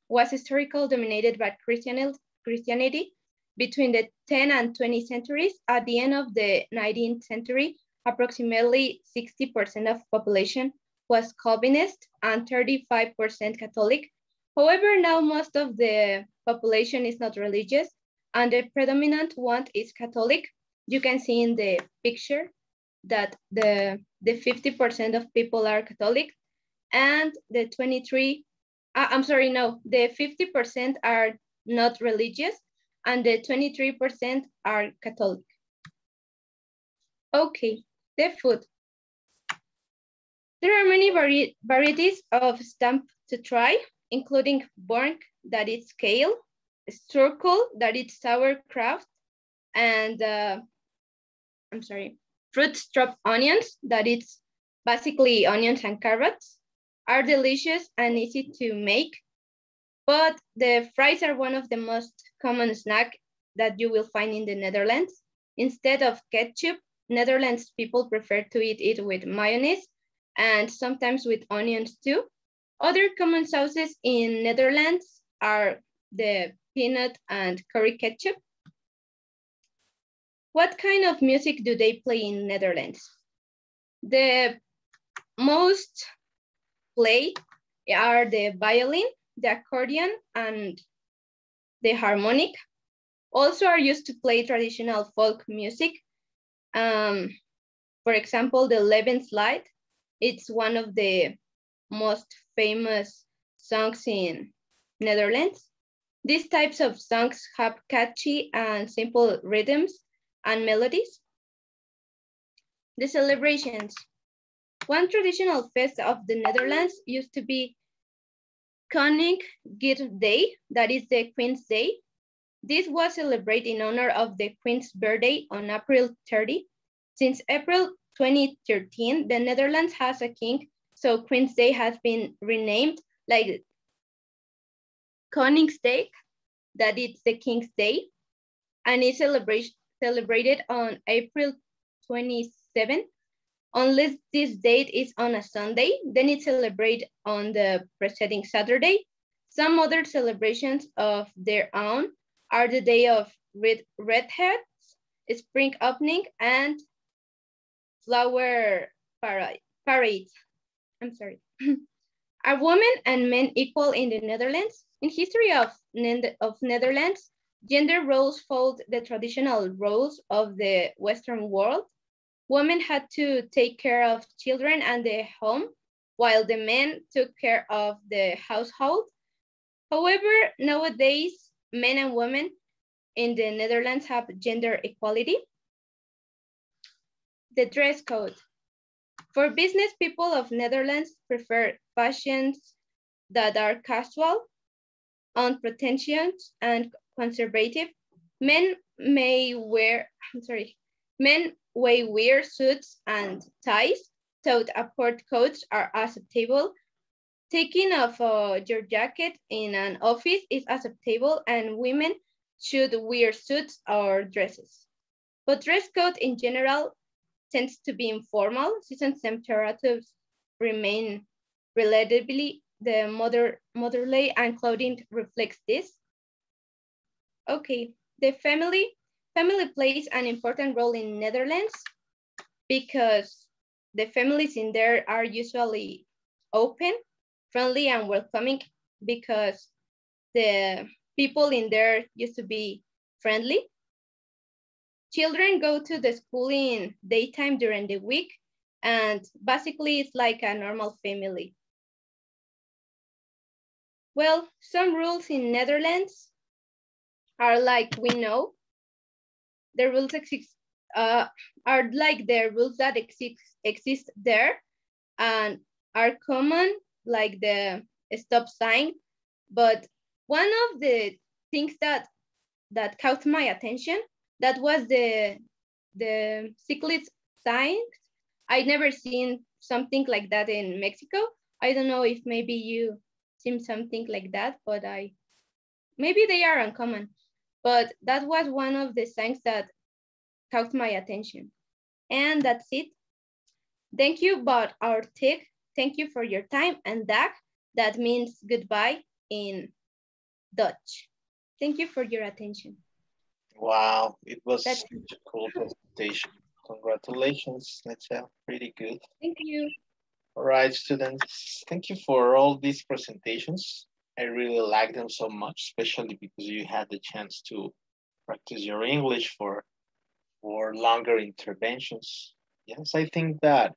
was historically dominated by Christianity between the 10th and 20th centuries. At the end of the 19th century, approximately 60% of population was Calvinist and 35% Catholic. However, now most of the population is not religious and the predominant one is Catholic. You can see in the picture that the 50% of people are Catholic and the 50% are not religious and the 23% are Catholic. Okay, the food. There are many varieties of stamp to try, including bork, that is kale, sturkel, that is sauerkraut, and fruit strop onions, that is basically onions and carrots, are delicious and easy to make, but the fries are one of the most common snack that you will find in the Netherlands. Instead of ketchup, Netherlands people prefer to eat it with mayonnaise and sometimes with onions too. Other common sauces in Netherlands are the peanut and curry ketchup. What kind of music do they play in Netherlands? The most play are the violin, the accordion, and the harmonic. Also are used to play traditional folk music. For example, the Levenslied. It's one of the most famous songs in Netherlands. These types of songs have catchy and simple rhythms and melodies. The celebrations. One traditional fest of the Netherlands used to be Koning Gert Day, that is the Queen's Day. This was celebrated in honor of the Queen's birthday on April 30. Since April 2013, the Netherlands has a king, so Queen's Day has been renamed like Koningsdag, that is the King's Day, and is celebrated on April 27. Unless this date is on a Sunday, then it's celebrated on the preceding Saturday. Some other celebrations of their own are the Day of Redheads, Spring Opening, and Flower Parade. I'm sorry. Are women and men equal in the Netherlands? In history of Netherlands, gender roles followed the traditional roles of the Western world. Women had to take care of children and the home, while the men took care of the household. However, nowadays, men and women in the Netherlands have gender equality. The dress code. For business, people of Netherlands prefer fashions that are casual, unpretentious, and conservative. Men may wear suits and ties, so apart coats are acceptable. Taking off your jacket in an office is acceptable and women should wear suits or dresses. But dress code in general tends to be informal since temperatives remain relatively the motherly and clothing reflects this. Okay, the family plays an important role in Netherlands because the families in there are usually open, friendly, and welcoming because the people in there used to be friendly. Children go to the school in daytime during the week, and basically it's like a normal family. Well, some rules in Netherlands are like we know. The rules are like the rules that exist there and are common, like the stop sign. But one of the things that caught my attention, that was the cyclist sign. I never seen something like that in Mexico. I don't know if maybe you seen something like that, but maybe they are uncommon. But that was one of the signs that caught my attention. And that's it. Thank you, but our tech. Thank you for your time. And dag, that means goodbye in Dutch. Thank you for your attention. Wow, it was That's such a cool presentation. Congratulations, Netzel, pretty good. Thank you. All right, students, thank you for all these presentations. I really like them so much, especially because you had the chance to practice your English for longer interventions. Yes, I think that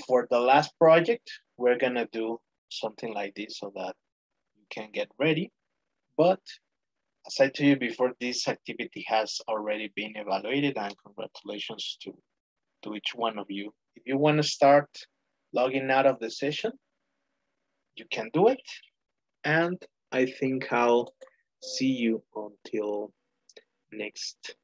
for the last project, we're gonna do something like this so that you can get ready. But as I told you before, this activity has already been evaluated, and congratulations to each one of you. If you want to start logging out of the session, you can do it. And I think I'll see you until next